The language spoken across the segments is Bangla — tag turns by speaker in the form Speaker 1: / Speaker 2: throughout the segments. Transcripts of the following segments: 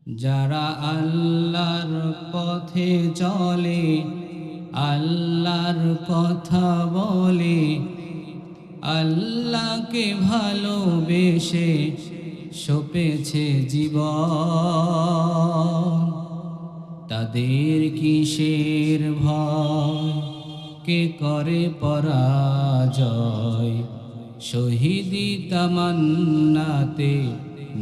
Speaker 1: যারা আল্লাহর পথে চলে, আল্লাহর কথা বলে, আল্লাহকে ভালোবেসে সপেছে জীবন, তাদের কিসের ভয়, কে করে পরাজয়। শহীদি তামান্নাতে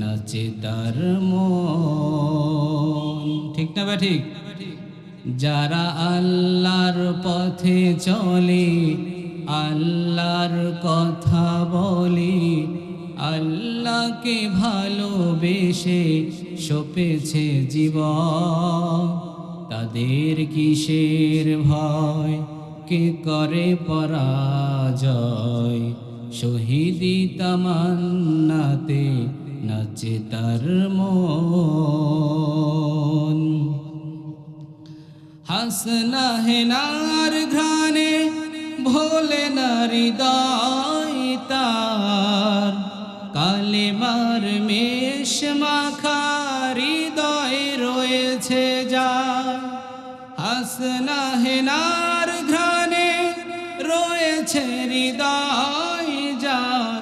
Speaker 1: নাচে তার মন। ঠিক না বা ঠিক? যারা আল্লাহর পথে চলে, আল্লাহর কথা বলে, আল্লাহকে ভালোবেসে সপেছে জীবন, তাদের কিসের ভয়, কে করে পরাজয়। শহীদি তামান্নাতে নাচে তার মন। হাসনা হেনার ঘ্রাণে ভোলে না হৃদয় তার, কালেমার মেষ মাখা হৃদয়ে রয়েছে যার। হাসনা হেনার ঘ্রাণে রয়েছে হৃদয় যার,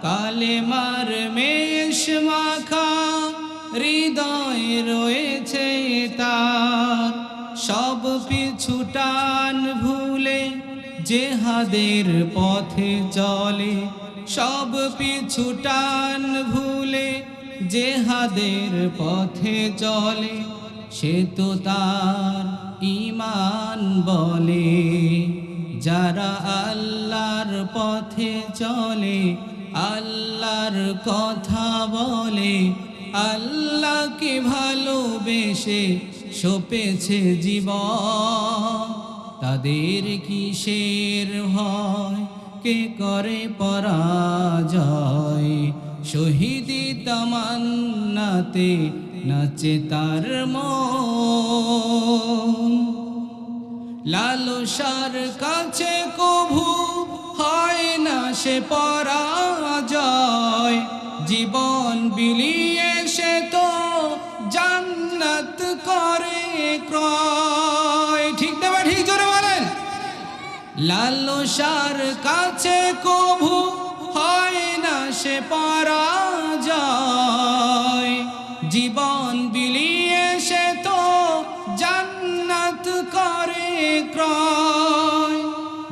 Speaker 1: কালেমার মেষ মাখা হৃদয় রয়েছে তার। সব পিছু টান ভুলে জেহাদের পথে চলে, সব পিছু টান ভুলে জেহাদের পথে চলে, সে তো তার ঈমান বলে। যারা আল্লাহর পথে চলে, আল্লাহর কথা বলে, আল্লাহকে ভালোবেসে সপেছে জীবন, তাদের কিসের ভয়, কে করে পরাজয়। শহীদি তামান্নাতে নাচে তার মন। লালসার কাছে কভু হয় না সে পরাজয়, জীবন বিলিয়ে সে তো জান্নাত করে ক্রয়। ঠিক না বা ঠিক? জোরে বলেন। লালসার কাছে কভু হয় না সে পরাজয়, জীবন বিলিয়ে সে তো জান্নাত করে ক্রয়।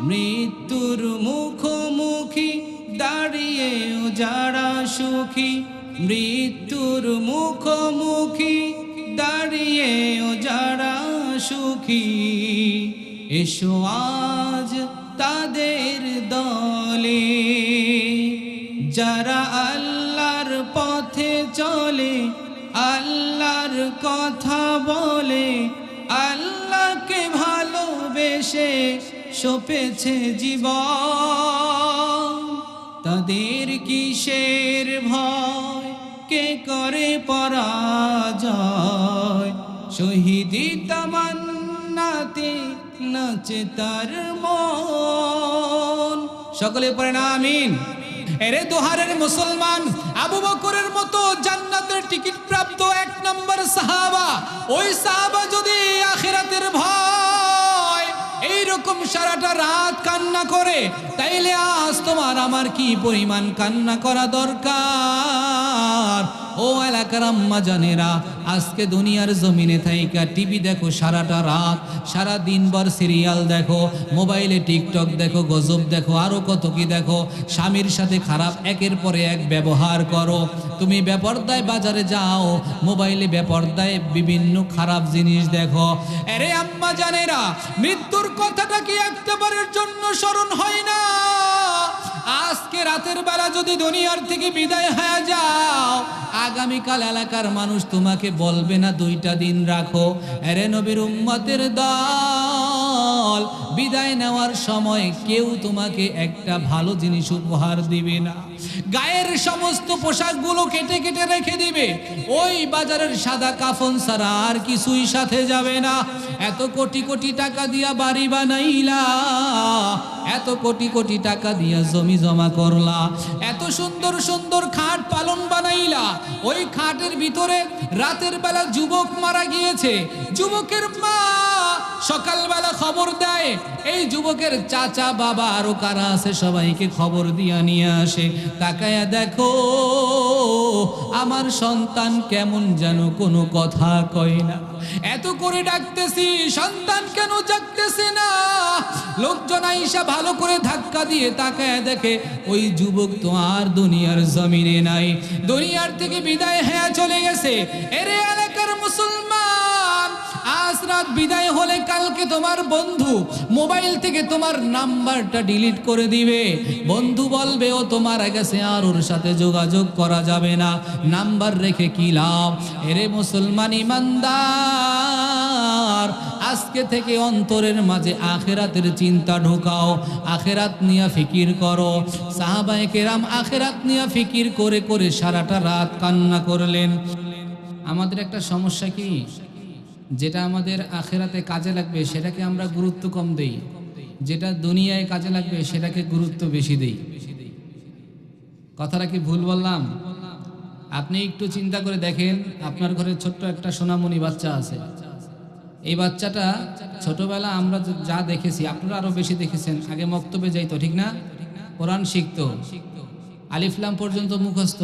Speaker 1: মৃত্যুর মুখোমুখি দাঁড়িয়েও যারা সুখী, মৃত্যুর মুখোমুখি দাঁড়িয়েও যারা সুখী, এসো আজ তাদের দলে। যারা আল্লাহর পথে চলে, আল্লাহর কথা বলে, আল্লাহকে ভালোবেসে সপেছে জীবন, তাদের কিসের ভয়, কে করে পরাজয়। শহীদি তামান্নাতে নাচে তার মন। সকলে পড়েন আমিন। এরে দোহারের মুসলমান, আবু বকরের মতো জান্নাতের টিকিট প্রাপ্ত 1 নম্বর সাহাবা, ওই সাহাবা যদি আখিরাতের ভয় এইরকম সারাটা রাত কান্না করে, তাইলে আজ তোমার আমার কি পরিমাণ কান্না করা দরকার। ও এলাকার আম্মা জানেরা, আজকে দুনিয়ার জমিনে থাইকা টিভি দেখো সারাটা রাত, সারা দিনভর সিরিয়াল দেখো, মোবাইলে টিকটক দেখো, গজব দেখো, আরো কত কি দেখো। স্বামীর সাথে খারাপ একের পরে এক ব্যবহার করো। তুমি বেপরদায় বাজারে যাও, মোবাইলে বেপরদায় বিভিন্ন খারাপ জিনিস দেখো। আরে আম্মা জানেরা, মৃত্যুর কথাটা কি একবারের জন্য স্মরণ হয় না? আজকে রাতের বেলা যদি দুনিয়ার থেকে বিদায় হয়ে যাও, আগামীকাল এলাকার মানুষ তোমাকে বলবে না 2টা দিন রাখো। আরে নবীর উম্মতের দল, বল, বিদায় নেওয়ার সময় কেউ তোমাকে একটা ভালো জিনিস উপহার দিবে না। গায়ের সমস্ত পোশাকগুলো কেটে কেটে রেখে দিবে। ওই বাজারের সাদা কাফন ছাড়া আর কিছুই সাথে যাবে না। এত কোটি কোটি টাকা দিয়া বাড়ি বানাইলা, এত কোটি কোটি টাকা দিয়া জমি জমা করলা, এত সুন্দর সুন্দর খাট পালন বানাইলা। ওই খাটের ভিতরে রাতের বেলা যুবক মারা গিয়েছে, যুবকের মা সকালবেলা খবর দেয়, এই যুবকের চাচা বাবা আরো কারা আছে সবাইকে খবর দিয়া নিয়ে আসে। তাকায়া দেখো আমার সন্তান কেমন যেন কোনো কথা কয় না। এত করে ডাকতেছি, সন্তান কেন জাগতেছে না? লোকজন আইসা ভালো করে ধাক্কা দিয়ে তাকায়া দেখে ওই যুবক তো আর দুনিয়ার জমিনে নাই, দুনিয়ার থেকে বিদায় হয়ে চলে গেছে। এরে এলাকার মুসলমান, আজ রাত বিদায় হলে কালকে তোমার বন্ধু মোবাইল থেকে তোমার নাম্বারটা ডিলিট করে দিবে। বন্ধু বলবে ও তো মারা গেছে, আর ওর সাথে যোগাযোগ করা যাবে না, নাম্বার রেখে কি লাভ? এরে মুসলমান ইমানদার, আজকে থেকে অন্তরের মাঝে আখেরাতের চিন্তা ঢোকাও, আখেরাত নিয়ে ফিকির করো। সাহাবায়ে কেরাম আখেরাত নিয়ে ফিকির করে করে সারাটা রাত কান্না করলেন। আমাদের একটা সমস্যা কি, যেটা আমাদের আখেরাতে কাজে লাগবে সেটাকে আমরা গুরুত্ব কম দেই, যেটা দুনিয়ায় কাজে লাগবে সেটাকে গুরুত্ব বেশি দেই। কথাটা কি ভুল বললাম? আপনি একটু চিন্তা করে দেখেন, আপনার ঘরে ছোট্ট একটা সোনামণি বাচ্চা আছে। এই বাচ্চাটা ছোটবেলা আমরা যা দেখেছি, আপনারা আরো বেশি দেখেছেন, আগে মক্তবে যাইতো, ঠিক না? কোরআন শিখতো, আলিফ লাম পর্যন্ত মুখস্থ,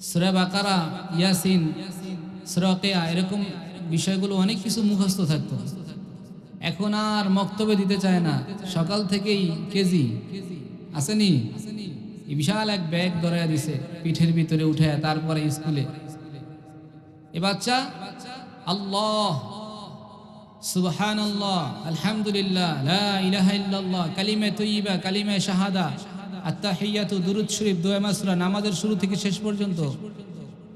Speaker 1: সূরা বাকারা, ইয়াসিন, সূরা কিয়া, এরকম বিষয়গুলো অনেক কিছু মুখস্থ থাকতো। এখন আর মক্তবে দিতে চায় না, সকাল থেকেই কেজি আসেনি, বিশাল এক ব্যাগ ধরাইয়া দিছে পিঠের ভিতরে উঠে, তারপরে স্কুলে। এ বাচ্চা আল্লাহ, সুবহানাল্লাহ, আলহামদুলিল্লাহ, লা ইলাহা ইল্লাল্লাহ, কালিমা তয়্যিবা, কালিমা শাহাদা, আত্তাহিয়াতু, দুরূদ শরীফ, দোয়া মাসুরা, নামাজের শুরু থেকে শেষ পর্যন্ত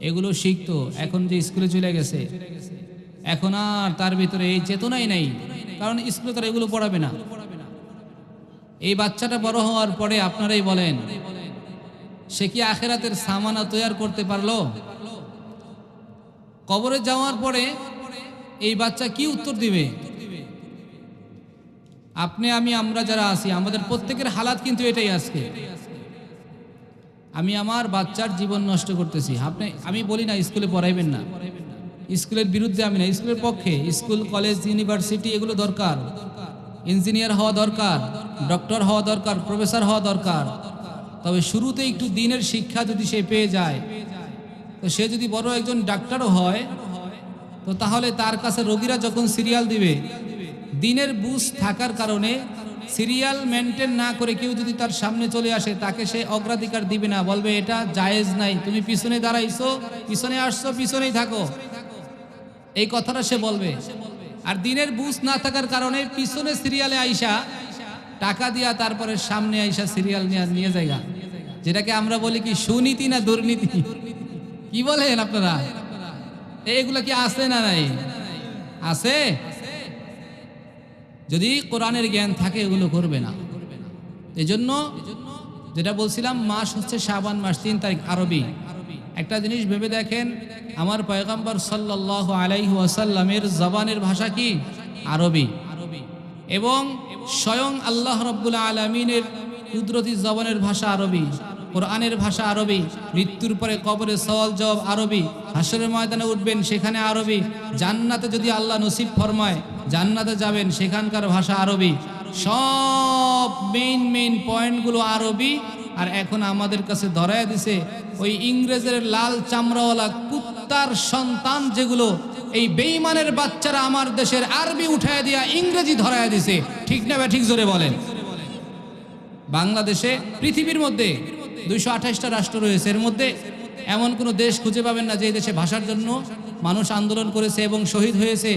Speaker 1: এগুলো শিখতো। এখন যে স্কুলে চলে গেছে, এখন আর তার ভিতরে এই চেতনাই নাই, কারণ স্কুলে তারা এগুলো পড়াবে না। এই বাচ্চাটা বড় হওয়ার পরে আপনারাই বলেন, সে কি আখেরাতের সামানা তৈয়ার করতে পারলো? কবরে যাওয়ার পরে এই বাচ্চা কি উত্তর দিবে? আপনি আমি আমরা যারা আছি, আমাদের প্রত্যেকের হালাত কিন্তু এটাই আজকে। আমি আমার বাচ্চার জীবন নষ্ট করতেছি। আমি বলি না স্কুলে পড়াইবেন না, স্কুলের বিরুদ্ধে আমি না, স্কুলের পক্ষে। স্কুল, কলেজ, ইউনিভার্সিটি এগুলো দরকার, ইঞ্জিনিয়ার হওয়া দরকার, ডক্টর হওয়া দরকার, প্রফেসর হওয়া দরকার। তবে শুরুতে একটু দিনের শিক্ষা যদি সে পেয়ে যায়, তো সে যদি বড় একজন ডাক্তারও হয়, তো তাহলে তার কাছে রোগীরা যখন সিরিয়াল দিবে, দিনের বুঝ থাকার কারণে সিরিয়াল মেনটেন না করে কেউ যদি তার সামনে চলে আসে, তাকে সে অগ্রাধিকার দিবে না, বলবে এটা জায়েজ নাই, তুমি পিছনে দাঁড়াইছো, পিছনে আসছো, পিছনেই থাকো, এই কথাটা সে বলবে। আর দিনের বুঝ না থাকার কারণে পিছনে সিরিয়ালে আইসা টাকা দিয়া তারপরে সামনে আইসা সিরিয়াল নিয়ে জায়গা, যেটাকে আমরা বলি কি সুনীতি না দুর্নীতি, কি বলেন আপনারা? এইগুলা কি আছে না নাই? আছে। যদি কোরআনের জ্ঞান থাকে এগুলো করবে না। এজন্য যেটা বলছিলাম, মাস হচ্ছে শাবান মাস, 3 তারিখ আরবি। একটা জিনিস ভেবে দেখেন, আমার পয়গম্বর সাল্লাল্লাহু আলাইহি ওয়াসাল্লামের জবানের ভাষা কি? আরবি। এবং স্বয়ং আল্লাহ রাব্বুল আলামিনের কুদরতি জবানের ভাষা আরবি, কোরআনের ভাষা আরবি, মৃত্যুর পরে কবরে সওয়াল জবাব আরবি, হাসরের ময়দানে উঠবেন সেখানে আরবি, জান্নাতে যদি আল্লাহ নসিব ফরমায় জান্নাতে যাবেন সেখানকার ভাষা আরবি। সব মেইন পয়েন্টগুলো আরবি। আর এখন আমাদের কাছে ধরায় দিছে ওই ইংরেজের লাল চামড়াওয়ালা কুত্তার সন্তান যেগুলো, এই বেঈমানের বাচ্চারা আমার দেশের আরবি উঠায় দিয়া ইংরেজি ধরায় দিছে। ঠিক না ঠিক জোরে বলেন? বাংলাদেশে পৃথিবীর মধ্যে 228টা রাষ্ট্র রয়েছে, এর মধ্যে এমন কোনো দেশ খুঁজে পাবেন না যে দেশে ভাষার জন্য মানুষ আন্দোলন করেছে এবং শহীদ হয়েছে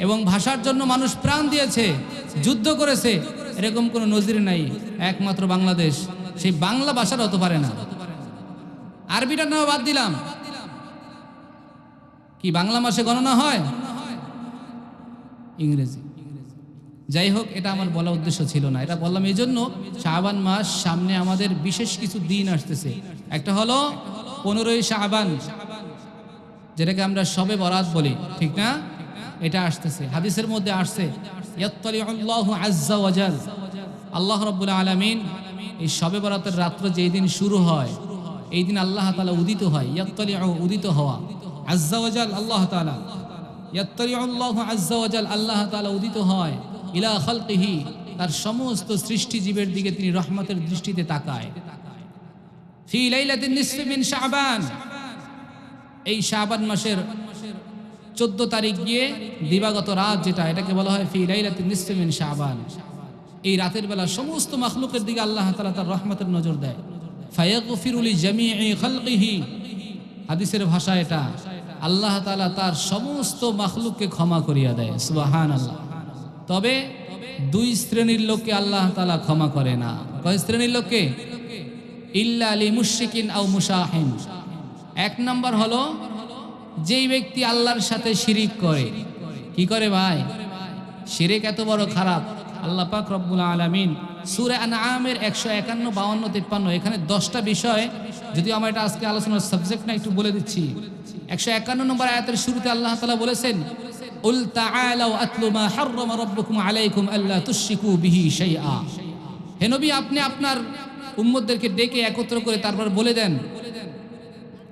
Speaker 1: এবং ভাষার জন্য মানুষ প্রাণ দিয়েছে, যুদ্ধ করেছে, এরকম কোনো নজির নাই। একমাত্র বাংলাদেশ, সেই বাংলা ভাষার হতে পারে না। আরবিটা না বাদ দিলাম, কি বাংলা মাসে গণনা হয়? ইংরেজি। যাই হোক, এটা আমার বলা উদ্দেশ্য ছিল না, এটা বললাম এই জন্য শাবান মাস সামনে আমাদের বিশেষ কিছু দিন আসতেছে। একটা হলো 15ই শাবান, যেটাকে আমরা শবে বরাত বলি, ঠিক না? এটা আসতেছে, হাদিসের মধ্যে আসছে ইয়াত্তালিউল্লাহু আজ্জা ওয়া জাল, আল্লাহ রাব্বুল আলামিন এই শবে বরাতের রাত্র যেই দিন শুরু হয় এই দিন আল্লাহ তাআলা উদিত হয়। ইয়াত্তালিউ উদিত হওয়া, আজ্জা ওয়া জাল আল্লাহ তাআলা, ইয়াত্তালিউল্লাহু আজ্জা ওয়া জাল আল্লাহ তাআলা উদিত হয় ইলা খালকিহি, তার সমস্ত সৃষ্টিজীবের দিকে তিনি রহমতের দৃষ্টিতে তাকায়। ফি লাইলাতিন নিসফি মিন শাবান, এই শাবান মাসের 14 তারিখ গিয়ে দিবাগত রাত যেটা, এটাকে বলা হয় ফি লাইলাতিন নিসফি মিন শাবান। এই রাতের বেলা সমস্ত মাখলুকের দিকে আল্লাহ তাআলা তার রহমতের নজর দেয়। ফায়াগফিরু লিজামিই খালকিহি, হাদিসের ভাষা এটা, আল্লাহ তাআলা তার সমস্ত মাখলুককে ক্ষমা করিয়া দেয়। সুবহানাল্লাহ। তবে 2 শ্রেণীর লোককে আল্লাহ তাআলা ক্ষমা করে না। কয় শ্রেণীর লোককে? ইল্লা লিমুশরিকিন আও মুশাহিন। 1 নম্বর হলো যেই ব্যক্তি আল্লাহর সাথে শিরিক করে। কি করে ভাই? শিরিক এত বড় খারাপ, আল্লাহ পাক রব্বুল আলামিন সূরা আনআমের 151, 52, 53, এখানে 10টা বিষয়, যদিও আমার এটা আজকে আলোচনার সাবজেক্ট না, একটু বলে দিচ্ছি। 151 নম্বর আয়াতের শুরুতে আল্লাহ তাআলা বলেছেন, উল তাআলাউ আতলু মা হাররামা রাব্বুকুম আলাইকুম আল্লা তুশরিকু বিহি শাইআ। হে নবী, আপনি আপনার উম্মতদেরকে ডেকে একত্র করে তারপর বলে দেন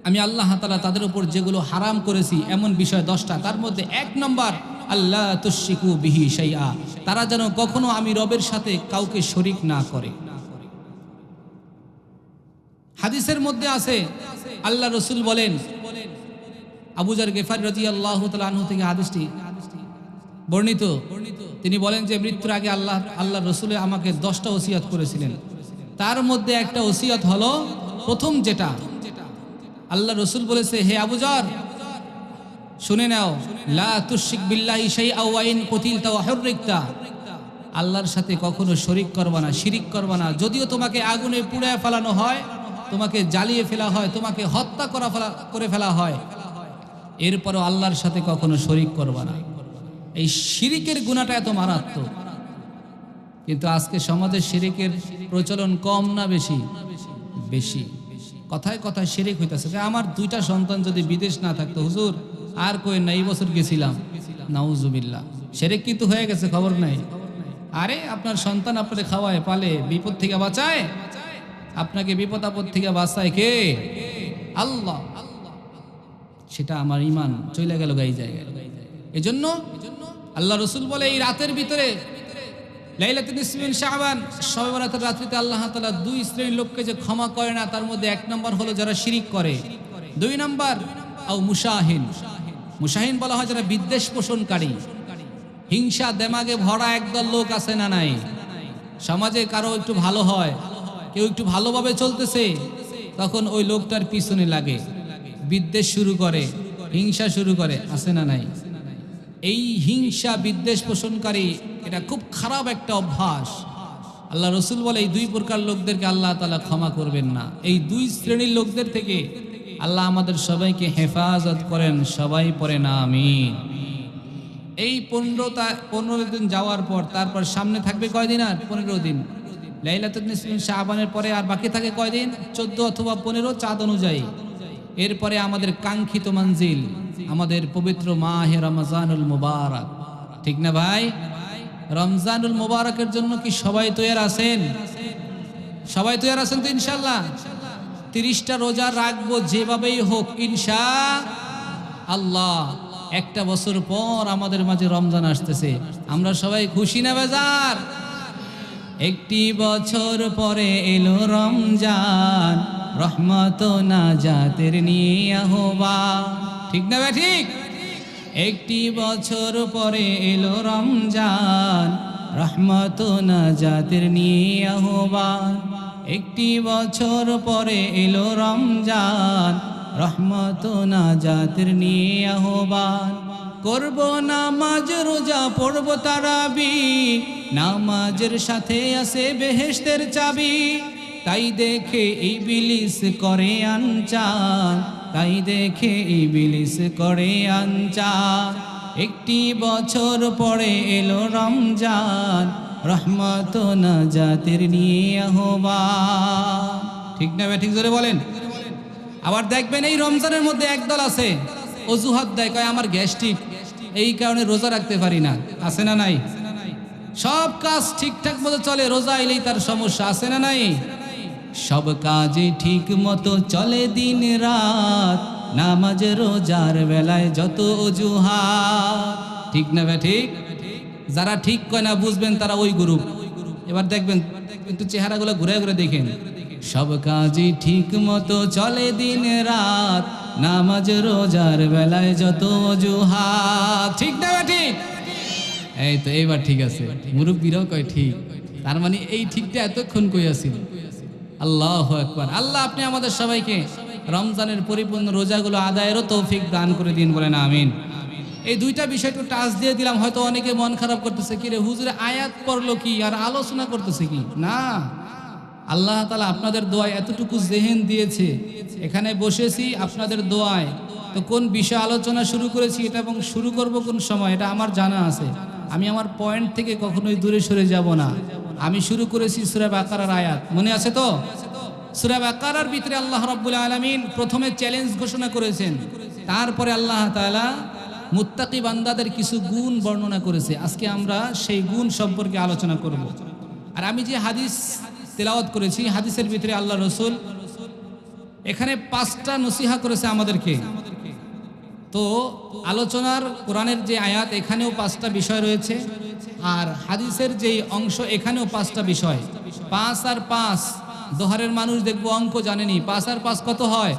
Speaker 1: আমি আল্লাহ তাআলা তাদের উপর যেগুলো হারাম করেছি এমন বিষয় 10টা, তার মধ্যে 1 নম্বর আল্লা তুশরিকু বিহি শাইআ, তারা যেন কখনো আমি রবের সাথে কাউকে শরীক না করে। হাদিসের মধ্যে আছে, আল্লাহ রাসূল বলেন, আবু যার গিফারী রাদিয়াল্লাহু তাআলা আনহু থেকে হাদিসটি বর্ণিত, তিনি বলেন যে মৃত্যুর আগে আল্লাহ রাসূল আমাকে 10টা ওসিয়ত করেছিলেন। তার মধ্যে একটা ওসিয়ত হলো, প্রথম যেটা আল্লাহ রাসূল বলেছে, হে আবু যার শুনে নাও, লা তুশরিক বিল্লাহি শাইআ ওয়া ইন কুতিলতা ওয়া হুররিকতা, আল্লাহর সাথে কখনো শরীক করবা না, শিরিক করবা না। যদিও তোমাকে আগুনে পুড়িয়ে ফেলানো হয়, তোমাকে জ্বালিয়ে ফেলা হয়, তোমাকে হত্যা করে ফেলা হয়, এরপরও আল্লাহর সাথে কখনো শরীক করবা না। এই শিরিকের গুনাহটা এত মারাত্মক, কিন্তু আজকে সমাজে শিরিকের প্রচলন কম না বেশি? বেশি। কথায় কথায় শিরিক হইতেছে। আমার 2টা সন্তান যদি বিদেশ না থাকতো হুজুর, আর কই না, এই বছর গেছিলাম, নাউজুবিল্লাহ, শিরিক কিন্তু হয়ে গেছে, খবর নাই। আরে আপনার সন্তান আপনাকে খাওয়ায়, পালে, বিপদ থেকে বাঁচায়, আপনাকে বিপদ আপদ থেকে বাঁচায় কে? আল্লাহ। সেটা আমার ঈমান চলে গেল গাই জায়গায়। এজন্য আল্লাহ রাসূল বলে, এই রাতের ভিতরে লাইলাতুন নিসফি মিন শাবান, শবে বরাতের রাত্রিতে আল্লাহ তাআলা 2 শ্রেণীর লোককে যে ক্ষমা করে না, তার মধ্যে 1 নম্বর হলো যারা শিরিক করে, 2 নম্বর আও মুশাহিন। মুশাহিন বলা হয় যারা বিদ্বেষ পোষণকারী, হিংসা দেমাগে ভরা একদল লোক আছে না নাই? সমাজে কারো একটু ভালো হয়, কেউ একটু ভালোভাবে চলতেছে, তখন ওই লোকটার পিছনে লাগে, বিদ্বেষ শুরু করে, হিংসা শুরু করে, আছে না নাই? এই হিংসা বিদ্বেষ পোষণকারী এটা খুব খারাপ একটা অভ্যাস। আল্লাহ রাসূল বলে, এই 2 প্রকার লোকদেরকে আল্লাহ তাআলা ক্ষমা করবেন না। এই 2 শ্রেণীর লোকদের থেকে আল্লাহ আমাদের সবাইকে হেফাজত করেন। সবাই পড়েন আমিন। এই 15 দিন যাওয়ার পর তারপর সামনে থাকবে কয়দিন? আর 15 দিন। লাইলাতুন নিসফি মিন শাবানের পরে আর বাকি থাকে কয়দিন? 14 অথবা 15 চাঁদ অনুযায়ী। এরপরে আমাদের কাঙ্ক্ষিত মঞ্জিল, আমাদের পবিত্র মাহে রমজানুল মুবারক, ঠিক না ভাই? রমজানুল মুবারকের জন্য কি সবাই তৈয়ার আছেন? সবাই তৈয়ার আছেন তো ইনশাআল্লাহ? 30টা রোজা রাখবো যেভাবেই হোক ইনশাআল্লাহ। 1টা বছর পর আমাদের মাঝে রমজান আসতেছে, আমরা সবাই খুশি না বেজার? 1টি বছর পরে এলো রমজান, রহমত নাজাতের নিয়ে আহ্বান, ঠিক না ভাই? ঠিক। 1টি বছর পরে এলো রমজান, রহমত নাজাতের নিয়ে আহ্বান। 1টি বছর পরে এলো রমজান, রহমত নাজাতের নিয়ে আহ্বান। করব নামাজ রোজা, পড়ব তারাবি, নামাজের সাথে আছে বেহেশতের চাবি। তাই দেখে ইবলিস করে আনচান, তাই দেখে ইবলিস করে আনচান। একটি বছর পরে এলো রমজান, রহমত নাজাতের নিয়ে আহ্বান। ঠিক না ঠিক জোরে বলেন। আবার দেখবেন এই রমজানের মধ্যে একদল আছে অজুহাত দেয়, কয় আমার গ্যাস্ট্রিক, এই কারণে রোজা রাখতে পারি না। আছে না নাই? সব কাজ ঠিকঠাক মতো চলে, রোজা এলেই তার সমস্যা। আছে না নাই? সব কাজে ঠিক মতো চলে দিন রাত, নামাজ রোজার বেলায় যত অজুহাত। ঠিক না ঠিক? যারা ঠিক কয় না বুঝবেন তারা ওই গ্রুপ। এবার দেখবেন কিন্তু চেহারাগুলো ঘুরে ঘুরে দেখেন। সব কাজে ঠিক মতো চলে দিন রাত, নামাজ রোজার বেলায় যত অজুহাত। ঠিক না ঠিক? এই তো এবার ঠিক আছে, মুরব্বীরাও কয় ঠিক। তার মানে এই ঠিকটা এতক্ষণ কই আছিল। আল্লাহু আকবার। আল্লাহ আপনি আমাদের সবাইকে রমজানের পরিপূর্ণ রোজাগুলো আদায়েরও তৌফিক দান করে দিন, বলেন আমিন। এই দুইটা বিষয় একটু টাচ দিয়ে দিলাম। হয়তো অনেকে মন খারাপ করতেছে, কি রে হুজুরে আয়াত পড়লো কি আর আলোচনা করতেছে কি? না, আল্লাহ তাআলা আপনাদের দোয়ায় এতটুকু জেহেন দিয়েছে, এখানে বসেছি আপনাদের দোয়ায়। তো কোন বিষয় আলোচনা শুরু করেছি এটা এবং শুরু করব কোন সময় এটা আমার জানা আছে। আমি আমার পয়েন্ট থেকে কখনোই দূরে সরে যাব না। আমি শুরু করেছি সূরা বাকারার আয়াত, মনে আছে তো? সূরা বাকারার ভিতরে আল্লাহ রাব্বুল আলামিন প্রথমে চ্যালেঞ্জ ঘোষণা করেছেন, তারপরে আল্লাহ তাআলা মুত্তাকি বান্দাদের কিছু গুণ বর্ণনা করেছে। আজকে আমরা সেই গুণ সম্পর্কে আলোচনা করব। আর আমি যে হাদিস তেলাওয়াত করেছি, হাদিসের ভিতরে আল্লাহ রসুল এখানে 5টা নসিহা করেছে আমাদেরকে। তো আলোচনার কোরআনের যে আয়াত এখানেও 5টা বিষয় রয়েছে, আর হাদিসের যেই অংশ এখানেও 5টা বিষয়। 5 আর 5 দোহারের মানুষ দেখবো অঙ্ক জানেনি। 5 আর 5 কত হয়?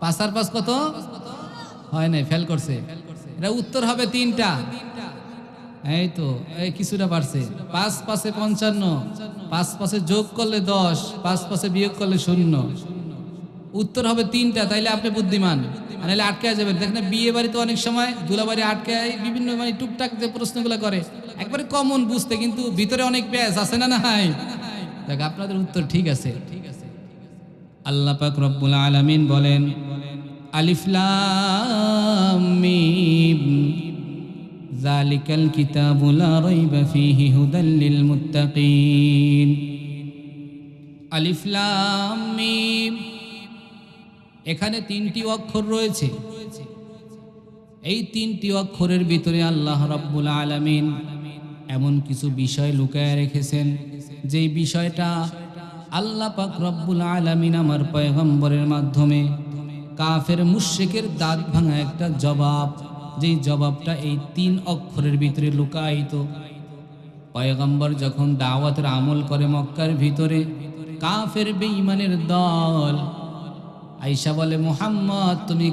Speaker 1: 5 আর 5 কত হয়? নাই, ফেল করছে। এটা উত্তর হবে 3টা। এই তো এই কিছুটা পারছে। 5 5 এ 55, 5 5 এ যোগ করলে 10, 5 5 এ বিয়োগ করলে 0। উত্তর হবে 3টা। তাইলে আপনি বুদ্ধিমান, নাহলে আটকে যাবেন। দেখেন বিয়ে বাড়িতে অনেক সময় দুলাবাড়ি আটকে বিভিন্ন মানে টুকটাক যে প্রশ্নগুলো করে, একবারে কমন বুঝতে, কিন্তু ভিতরে অনেক প্যাচ আছে না নাই? দেখ আপনাদের উত্তর ঠিক আছে। আল্লাহ পাক রব্বুল আলামিন বলেন, আলিফ লাম মিম যালিকাল কিতাবু লা রাইবা ফীহি হুদাল লিল মুত্তাকিন। আলিফ লাম মিম, এখানে 3টি অক্ষর রয়েছে। এই 3টি অক্ষরের ভিতরে আল্লাহ রাব্বুল আলামিন এমন কিছু বিষয় লুকায় রেখেছেন, যেই বিষয়টা আল্লাহ পাক রব্বুল আলামিন আমার পয়গম্বরের মাধ্যমে কাফের মুশরিকের দাঁত ভাঙা একটা জবাব, যেই জবাবটা এই 3 অক্ষরের ভিতরে লুকায়িত। পয়গম্বর যখন দাওয়াতের আমল করে মক্কার ভিতরে, কাফের বেঈমানের দল আয়েশা বলে, মুহাম্মদ তুমি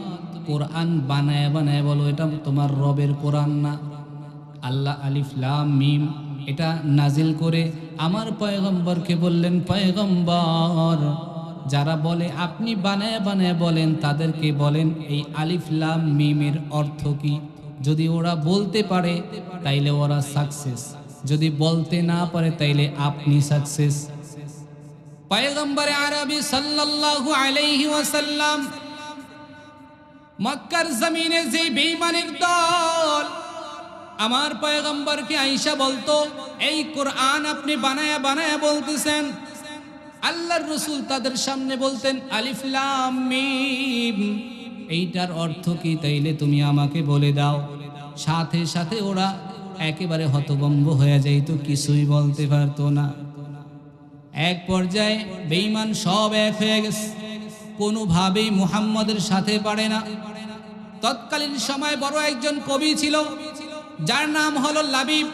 Speaker 1: কোরআন বানায় বানায় বলো, এটা তোমার রবের কোরআন না। আল্লাহ আলিফ লাম মিম এটা নাজিল করে আমার পয়গম্বরকে বললেন, পয়গম্বর যারা বলে আপনি বানায় বানায় বলেন, তাদেরকে বলেন এই আলিফ লাম মিমের অর্থ কি। যদি ওরা বলতে পারে তাইলে ওরা সাকসেস, যদি বলতে না পারে তাইলে আপনি সাকসেস। পয়গম্বর আরবি সাল্লাল্লাহু আলাইহি ওয়াসাল্লাম মক্কার জমিনে যে বেঈমানের দল আমার পয়গম্বরকে আয়েশা বলতো, এই কোরআন আপনি বানায়া বানায়া বলতেছেন। আল্লাহর রাসূল তাদের সামনে বলতেন আলিফ লাম মিম, এইটার অর্থ কি তাইলে তুমি আমাকে বলে দাও। সাথে সাথে ওরা একেবারে হতভম্ব হয়ে যাইত, কিছুই বলতে পারতো না। এক পর্যায়ে বেঈমান সব এক হয়ে গেছে, কোনোভাবেই মুহাম্মদের সাথে পারে না। তৎকালীন সময় বড় একজন কবি ছিল, যার নাম হলো লাবিব।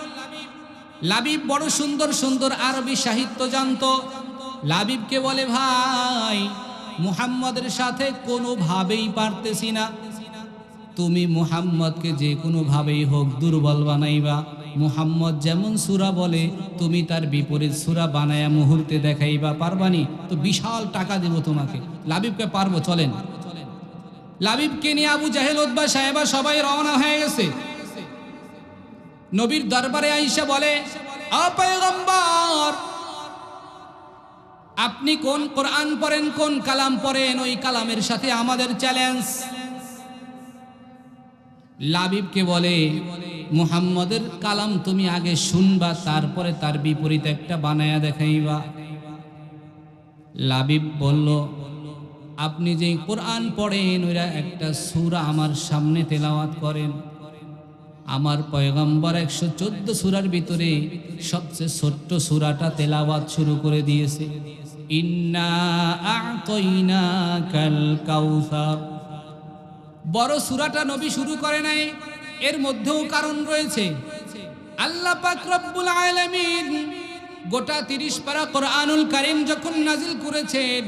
Speaker 1: লাবিব বড় সুন্দর সুন্দর আরবি সাহিত্য জানতো। লাবিবকে বলে, ভাই মুহাম্মদের সাথে কোনোভাবেই পারতেছি না, তুমি মুহাম্মদকে যে কোনোভাবেই হোক দুর্বল বানাইবা। মুহাম্মদ যেমন সূরা বলে তুমি তার বিপরীত সূরা বানায়া মুহূর্তে দেখাইবা, পারবানি? তো বিশাল টাকা দেব তোমাকে। লাবিবকে পারবো, চলেন। লাবিবকে নিয়ে আবু জাহেল, উতবা, সাহেবা সবাই রওনা হয়ে গেছে। নবীর দরবারে আয়েশা বলে, ও পয়গম্বর আপনি কোন কোরআন পড়েন, কোন কালাম পড়েন, ওই কালামের সাথে আমাদের চ্যালেঞ্জ। লাবিবকে বলে, মুহাম্মদের কালাম তুমি আগে শুনবা, তারপরে তার বিপরীত একটা বানায়া দেখাইবা। লাবিব বলল, আপনি যে কোরআন পড়েন ওইরা একটা সূরা আমার সামনে তেলাওয়াত করেন। আমার পয়গম্বর 114 সূরার ভিতরে সবচেয়ে ছোট্ট সূরাটা তেলাওয়াত শুরু করে দিয়েছে, ইন্না আ'তাইনাকাল কাউসার। বড় সূরাটা নবী শুরু করে নাই, এর মধ্যেও কারণ রয়েছে। আল্লাহ পাক রব্বুল আলামিন গোটা 30 পারা কোরআনুল কারীম যখন নাজিল করেছেন,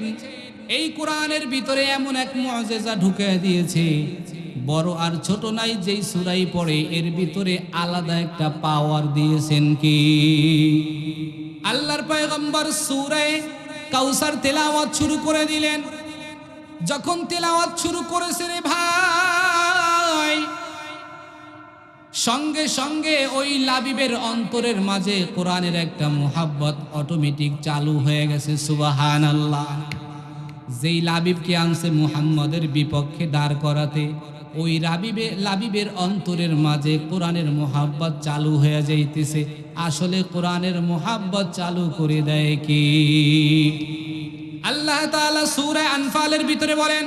Speaker 1: এই কোরআনের ভিতরে এমন এক মুআজিজা ঢুকে দিয়েছে, বড় আর ছোট নাই, যেই সূরাই পড়ে এর ভিতরে আলাদা একটা পাওয়ার দিয়েছেন। কি? আল্লাহর পয়গম্বর সূরা কাউসার তেলাওয়াত শুরু করে দিলেন। যখন তেলাওয়াত শুরু করেছে রে ভাই, সঙ্গে সঙ্গে ওই লাবিবের অন্তরের মাঝে কোরআনের একটা মুহাব্বত অটোমেটিক চালু হয়ে গেছে। সুবহানাল্লাহ। যেই লাবিবকে আনছে মুহাম্মদের বিপক্ষে দাঁড় করাতে, ওই লাবিবের অন্তরের মাঝে কোরআনের মুহাব্বত চালু হয়ে যাইতেছে। আসলে কোরআনের মুহাব্বত চালু করে দেয় কি? আল্লাহ তাআলা সূরা আনফালের ভিতরে বলেন,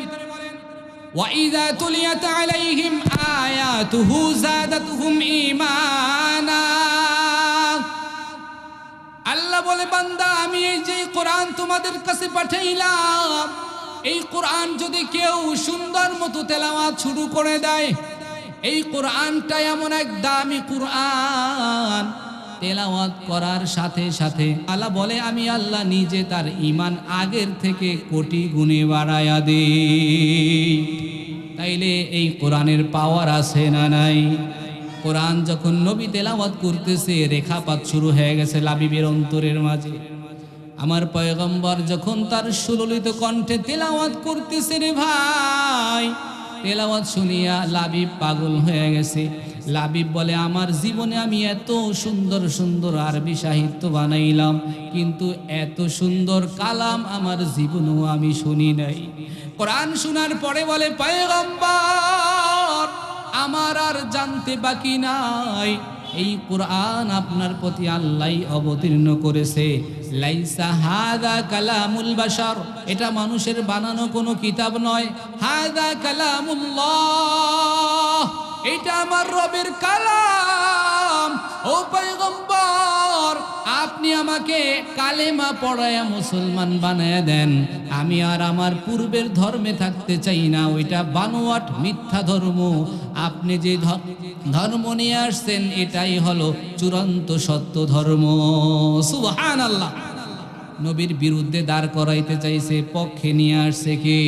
Speaker 1: ওয়াইযা তুলিয়াত আলাইহিম আয়াতুহু যাদাতুহুম ঈমানা। আল্লাহ বলে, বান্দা আমি এই যে কোরআন তোমাদের কাছে পাঠাইলাম, এই কোরআন যদি কেউ সুন্দর মতো তেলাওয়াত শুরু করে দেয়, এই কোরআনটা এমন এক দামি কোরআন, তেলাওয়াত করার সাথে সাথে আল্লাহ বলে আমি আল্লাহ নিজে তার ঈমান আগের থেকে কোটি গুণে বাড়ায়া দেই। তাইলে এই কোরআনের পাওয়ার আছে না নাই? কোরআন যখন নবী তেলাওয়াত করতেছে, রেখাপাত শুরু হয়ে গেছে লাবিবের অন্তরের মাঝে। আমার পয়গম্বর যখন তার সুললিত কণ্ঠে তেলাওয়াত করতেছে রে ভাই, তেলাওয়াত শুনিয়া লাবিব পাগল হয়ে গেছে। লাবিব বলে, আমার জীবনে আমি এত সুন্দর সুন্দর আরবি সাহিত্য বানাইলাম, কিন্তু এত সুন্দর কালাম আমার জীবনেও আমি শুনি নাই। কোরআন শোনার পরে বলে, পয়গম্বর আমার আর জানতে বাকি নাই, এই কোরআন আপনার প্রতি আল্লাহ অবতীর্ণ করেছে। লাইসা হাদা কালামুল বাশার, এটা মানুষের বানানো কোনো কিতাব নয়। হাদা কালামুল্লাহ, এটা আমার রবের কালাম। ও পয়গম্বর, আপনি আমাকে কালেমা পড়ায়া মুসলমান বানায়া দেন। আমি আর আমার পূর্বের ধর্মে থাকতে চাই না, ওইটা বানোয়াট মিথ্যা ধর্ম। আপনি যে ধর্ম নিয়ে আসছেন এটাই হলো চূড়ান্ত সত্য ধর্ম। সুবহানাল্লাহ। নবীর বিরুদ্ধে দাঁড় করাইতে চাইছে, পক্ষে নিয়ে আসছে কে?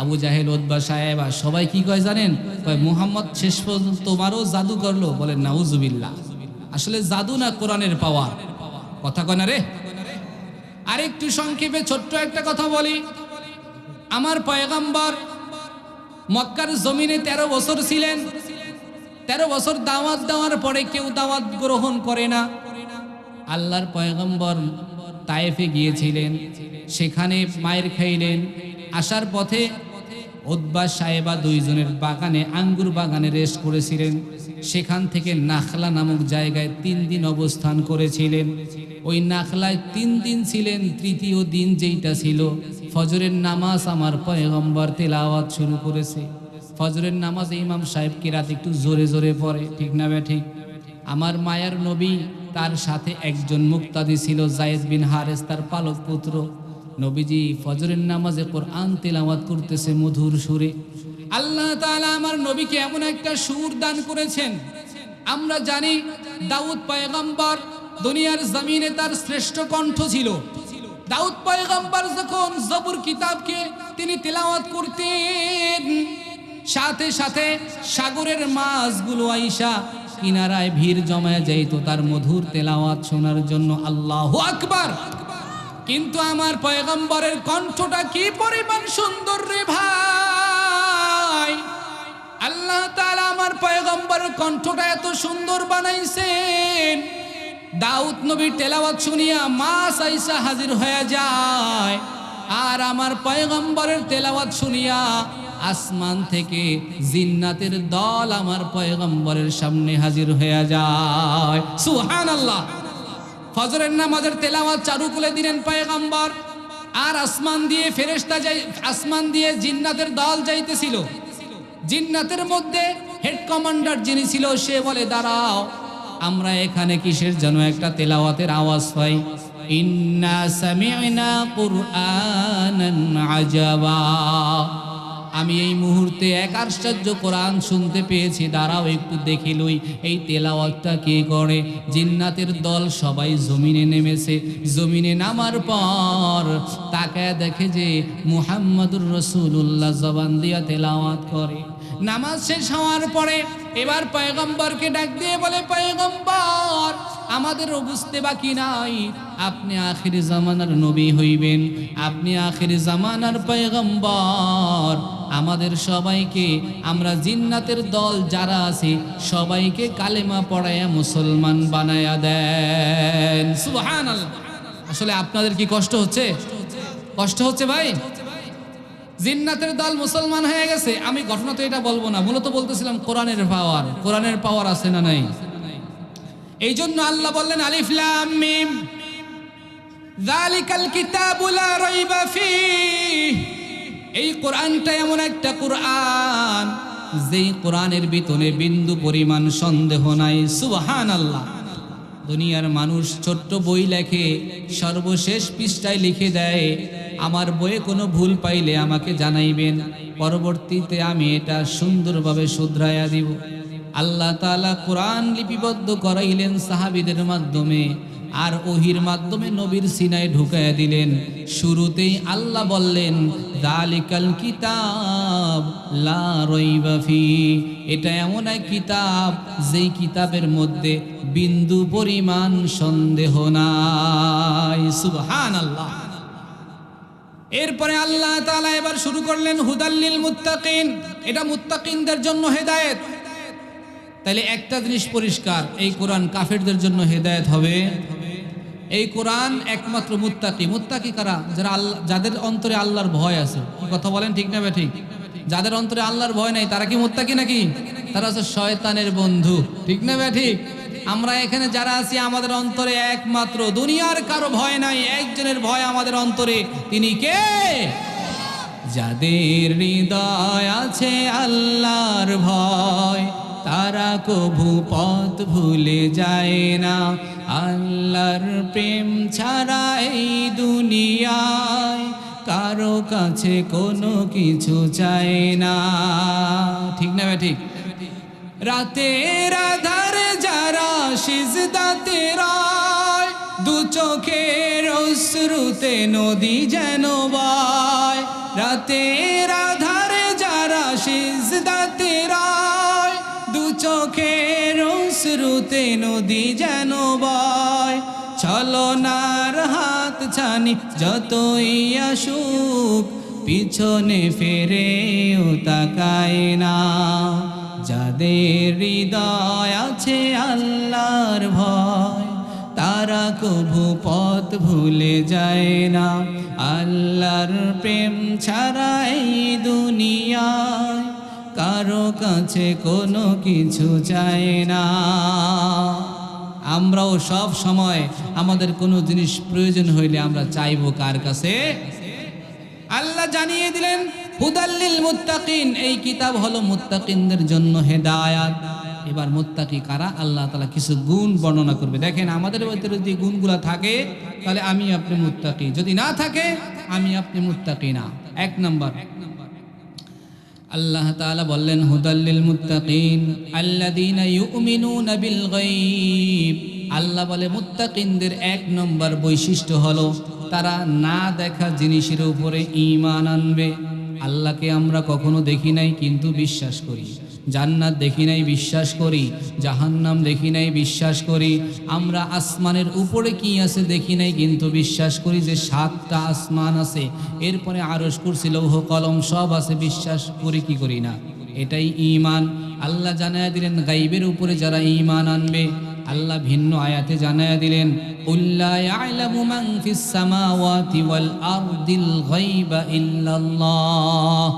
Speaker 1: আবু জাহেল, উতবা, সাহেবা, সবাই কি কয় জানেন? কয় মুহাম্মদ শেষ পর্যন্ত তোমারও জাদু করলো। বলেন নাউজুবিল্লাহ। আসলে জাদু না, কোরআনের পাওয়ার। কথা কয় না রে? আরেকটু সংক্ষেপে ছোট্ট একটা কথা বলি। আমার পয়গম্বর মক্কার জমিনে 13 বছর ছিলেন। 13 বছর দাওয়াত দেওয়ার পরে কেউ দাওয়াত গ্রহণ করে না। আল্লাহর পয়গম্বর তায়েফে গিয়েছিলেন, সেখানে মায়ের খাইলেন। আসার পথে উতবা, সাহেবা দুইজনের বাগানে, আঙ্গুর বাগানে রেস্ট করেছিলেন। সেখান থেকে নাখলা নামক জায়গায় 3 দিন অবস্থান করেছিলেন। ওই নাখলায় 3 দিন ছিলেন। তৃতীয় দিন যেইটা ছিল ফজরের নামাজ, আমার পয়গম্বর তেলাওয়াত শুরু করেছে। ফজরের নামাজে ইমাম সাহেব কিরাত একটু জোরে জোরে পড়ে, ঠিক না বে ঠিক? আমার মায়ার নবী, তার সাথে একজন মুক্তাদি ছিল, যায়েদ বিন হারেস, তার পালক পুত্র। নবীজি ফজরের নামাজে কোরআন তেলাওয়াত করতেছে মধুর সুরে। আল্লাহ তাআলা আমার নবীকে এমন একটা সুর দান করেছেন। আমরা জানি দাউদ পয়গম্বর দুনিয়ার জমিনে তার শ্রেষ্ঠ কণ্ঠ ছিল। দাউদ পয়গম্বর যখন জবুর কিতাবকে তিনি তেলাওয়াত করতেন, সাথে সাথে সাগরের মাছগুলো আইসা কিনারায় ভিড় জমায় যাইত তার মধুর তেলাওয়াত শোনার জন্য। আল্লাহু আকবার। কিন্তু আমার পয়গম্বরের কণ্ঠটা কি পরিমাণ সুন্দর রে ভাই! আল্লাহ তাআলা আমার পয়গম্বরের কণ্ঠটা এত সুন্দর বানাইছেন, দাউদ নবীর তেলাওয়াত শুনিয়া মাছ আইসা হাজির হয়ে যায়, আর আমার পয়গম্বরের তেলাওয়াত শুনিয়া আসমান থেকে জিন্নাতের দল আমার পয়গম্বরের সামনে হাজির হয়ে যায়। সুবহানাল্লাহ। ফজরের নামাজের তেলাওয়াত চালু করে দিলেন পয়গম্বর, আর আসমান দিয়ে ফেরেশতা যাই, আসমান দিয়ে জিন্নাতের দল যাইতেছিল। জিন্নাতের মধ্যে হেড কমান্ডার যিনি ছিল সে বলে, দাঁড়াও, আমরা এখানে কিসের জন্য একটা তেলাওয়াতের আওয়াজ পাই? ইন্না সামি'না কুরআনান আজাবা, আমি এই মুহূর্তে এক আশ্চর্য কোরআন শুনতে পেয়েছি, দাঁড়াও একটু দেখে লই এই তেলাওয়াতটা কে করে। জিন্নাতের দল সবাই জমিনে নেমেছে। জমিনে নামার পর তাকায় দেখে যে মুহাম্মাদুর রাসূলুল্লাহ জবান দিয়া তেলাওয়াত করে। নামাজ শেষ হওয়ার পরে এবার পয়গম্বরকে ডাক দিয়ে বলে, পয়গম্বর, আমাদের বুঝতে বাকি নাই, আপনি আখির জামানার নবী হইবেন, আপনি আখির জামানার পয়গম্বর। আমাদের সবাইকে, আমরা জিন্নাতের দল যারা আছি সবাইকে কালেমা পড়ায়া মুসলমান বানায়া দেন। সুবহানাল্লাহ। আসলে আপনাদের কি কষ্ট হচ্ছে? কষ্ট হচ্ছে ভাই? জিন্নাতের দল মুসলমান হয়ে গেছে। আমি ঘটনা তো এটা বলবো না, মূলত বলতেছিলাম কোরআনের পাওয়ার। কোরআনের পাওয়ার আছে না নাই? এই জন্য আল্লাহ বললেন, আলিফ লাম মিম যালিকাল কিতাবু লা রাইবা ফীহ। এই কোরআনটা এমন একটা কোরআন যেই কোরআনের ভিতরে বিন্দু পরিমাণ সন্দেহ নাই। সুবহানাল্লাহ। দুনিয়ার মানুষ ছোট্ট বই লেখে, সর্বশেষ পৃষ্ঠায় লিখে দেয়, আমার বইয়ে কোনো ভুল পাইলে আমাকে জানাইবেন, পরবর্তীতে আমি এটা সুন্দরভাবে শুধরাইয়া দিব। আল্লাহ তাআলা কোরআন লিপিবদ্ধ করাইলেন সাহাবীদের মাধ্যমে, আর ওহির মাধ্যমে নবীর সিনায় ঢুকাইয়া দিলেন। শুরুতেই আল্লাহ বললেন, যালিকাল কিতাব লা রাইবা ফীহ, এটা এমন এক কিতাব যেই কিতাবের মধ্যে বিন্দু পরিমাণ সন্দেহ নাই। সুবহানাল্লাহ। এরপরে আল্লাহ তাআলা এবার শুরু করলেন হুদাল্লিল মুত্তাকিন, এটা মুত্তাকিনদের জন্য হেদায়েত। তাইলে একটা জিনিস পরিষ্কার, এই কোরআন কাফেরদের জন্য হেদায়েত হবে? এই কোরআন একমাত্র মুত্তাকি। মুত্তাকি কারা? যারা আল্লাহ, যাদের অন্তরে আল্লাহর ভয় আছে। কি কথা বলেন, ঠিক না ঠিক? যাদের অন্তরে আল্লাহর ভয় নাই তারা কি মুত্তাকি নাকি? তারা হচ্ছে শয়তানের বন্ধু, ঠিক না ঠিক? আমরা এখানে যারা আছি আমাদের অন্তরে একমাত্র দুনিয়ার কারো ভয় নাই, একজনের ভয় আমাদের অন্তরে, তিনি কে? যাদের হৃদয় আছে আল্লাহর ভয়, তারা কভু পথ ভুলে যায় না। আল্লাহর প্রেম ছাড়া এই দুনিয়ায় কারো কাছে কোনো কিছু চায় না, ঠিক না ঠিক? রাতের আধারে যারা সিজদাতে রয়, দু চোখের অশ্রুতে নদী যেন বয়। রাতের আধারে যারা সিজদাতে রয়, দু চোখের অশ্রুতে নদী যেন বয়। ছলনার হাত ছানি যতই আসুক, পিছনে ফিরেও তাকায় না। যাদের হৃদয় আছে আল্লাহর ভয়, তারা কভু পথ ভুলে যায় না। আল্লাহর প্রেম ছাড়া এই দুনিয়ায় কারো কাছে কোনো কিছু চায় না। আমরাও সব সময় আমাদের কোনো জিনিস প্রয়োজন হইলে আমরা চাইবো কার কাছে? আল্লাহ জানিয়ে দিলেন হুদাল্লিল মুত্তাকিন, এই কিতাব হলো মুত্তাকিনদের জন্য হেদায়াত। এবার মুত্তাকি কারা? আল্লাহ তাআলা কিছু গুণ বর্ণনা করবে। দেখেন, আমাদের ভিতরে যদি গুণগুলা থাকে তাহলে আমি আপনি মুত্তাকি, যদি না থাকে আমি আপনি মুত্তাকি না। এক নাম্বার, আল্লাহ তাআলা বললেন হুদাল্লিল মুত্তাকিন আল্লাযীনা ইউমিনুনা বিল গায়ব। আল্লাহ বলে মুত্তাকিনদের এক নম্বর বৈশিষ্ট্য হলো তারা না দেখা জিনিসের উপরে ঈমান আনবে। আল্লাহকে আমরা কখনো দেখি নাই কিন্তু বিশ্বাস করি, জান্নাত দেখি নাই বিশ্বাস করি, জাহান্নাম দেখি নাই বিশ্বাস করি, আমরা আসমানের উপরে কি আছে দেখি নাই কিন্তু বিশ্বাস করি যে 7টা আসমান আছে, এরপরে আরশ কুরসি লৌহ কলম সব আছে, বিশ্বাস করি কি করি না? এটাই ঈমান। আল্লাহ জানায়া দিলেন গায়বের উপরে যারা ঈমান আনবে, আল্লাহ ভিন্ন আয়াতে জানায়া দিলেন উল্লা ইয়ালামু মান ফিস সামাওয়াতি ওয়াল আরদিল গায়বা ইল্লাল্লাহ।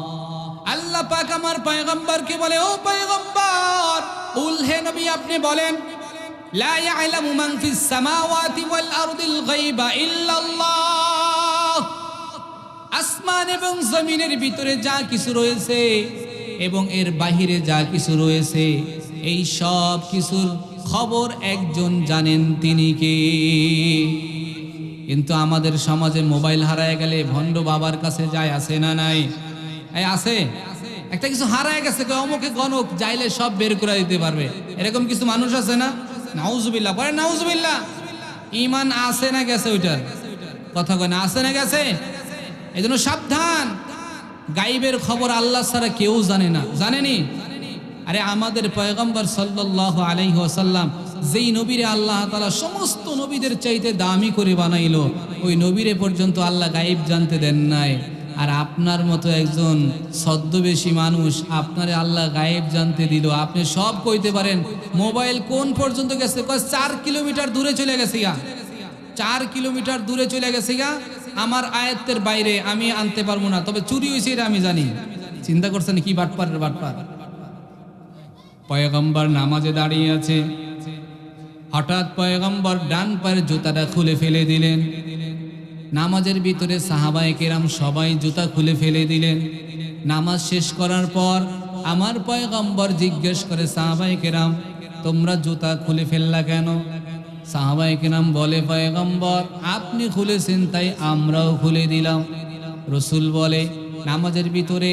Speaker 1: আল্লাহ পাক আমার পয়গম্বরকে বলে, ও পয়গম্বর, কুল হে নবী আপনি বলেন, লা ইয়ালামু মান ফিস সামাওয়াতি ওয়াল আরদিল গায়বা ইল্লাল্লাহ। আসমান এবং জমিনের ভিতরে যা কিছু রয়েছে এবং এর বাহিরে যা কিছু রয়েছে, এই সব কিছুর খবর একজন জানেন, তিনি কে? কিন্তু আমাদের সমাজে মোবাইল হারায় গেলে ভণ্ড বাবার কাছে যায়, আছে না নাই? এই আছে, একটা কিছু হারায় গেছে, অমুকে গণক যাইলে সব বের করে দিতে পারবে, এরকম কিছু মানুষ আছে না? নাউজুবিল্লাহ, পরে নাউজুবিল্লাহ। ঈমান আছে না গেছে? ওইটার কথা কয় না, আছে না গেছে? এজন্য সাবধান, গায়েবের খবর আল্লাহ ছাড়া কেউ জানে না, জানেনি? আরে আমাদের পয়গম্বর সাল্লাল্লাহু আলাইহি ওয়াসাল্লাম, যেই নবীরে আল্লাহ তাআলা সমস্ত নবীদের চাইতে দামি করে বানাইলো, ওই নবীরে পর্যন্ত আল্লাহ গায়েব জানতে দেন নাই। আর আপনার মতো একজন ছদ্মবেশী মানুষ আপনারে আল্লাহ গায়েব জানতে দিল, আপনি সব কইতে পারেন। মোবাইল কোন পর্যন্ত গেছে? 4 কিলোমিটার দূরে চলে গেছে গা, 4 কিলোমিটার দূরে চলে গেছে গা, আমার আয়ত্তের বাইরে, আমি আনতে পারবো না, তবে চুরি হয়েছে এটা আমি জানি। চিন্তা করছেন কি বাটপারের বাটপার। পয়গম্বর নামাজে দাঁড়িয়ে আছে, হঠাৎ পয়গম্বর ডান পায়ের জুতাটা খুলে ফেলে দিলেন। নামাজের ভিতরে সাহাবায়ে কেরাম সবাই জুতা খুলে ফেলে দিলেন। নামাজ শেষ করার পর আমার পয়গম্বর জিজ্ঞেস করে, সাহাবায়ে কেরাম তোমরা জুতা খুলে ফেললা কেন? সাহাবায়ে কেরাম বলে, পয়গম্বর আপনি খুলেছেন তাই আমরাও খুলে দিলাম। রসুল বলে, নামাজের ভিতরে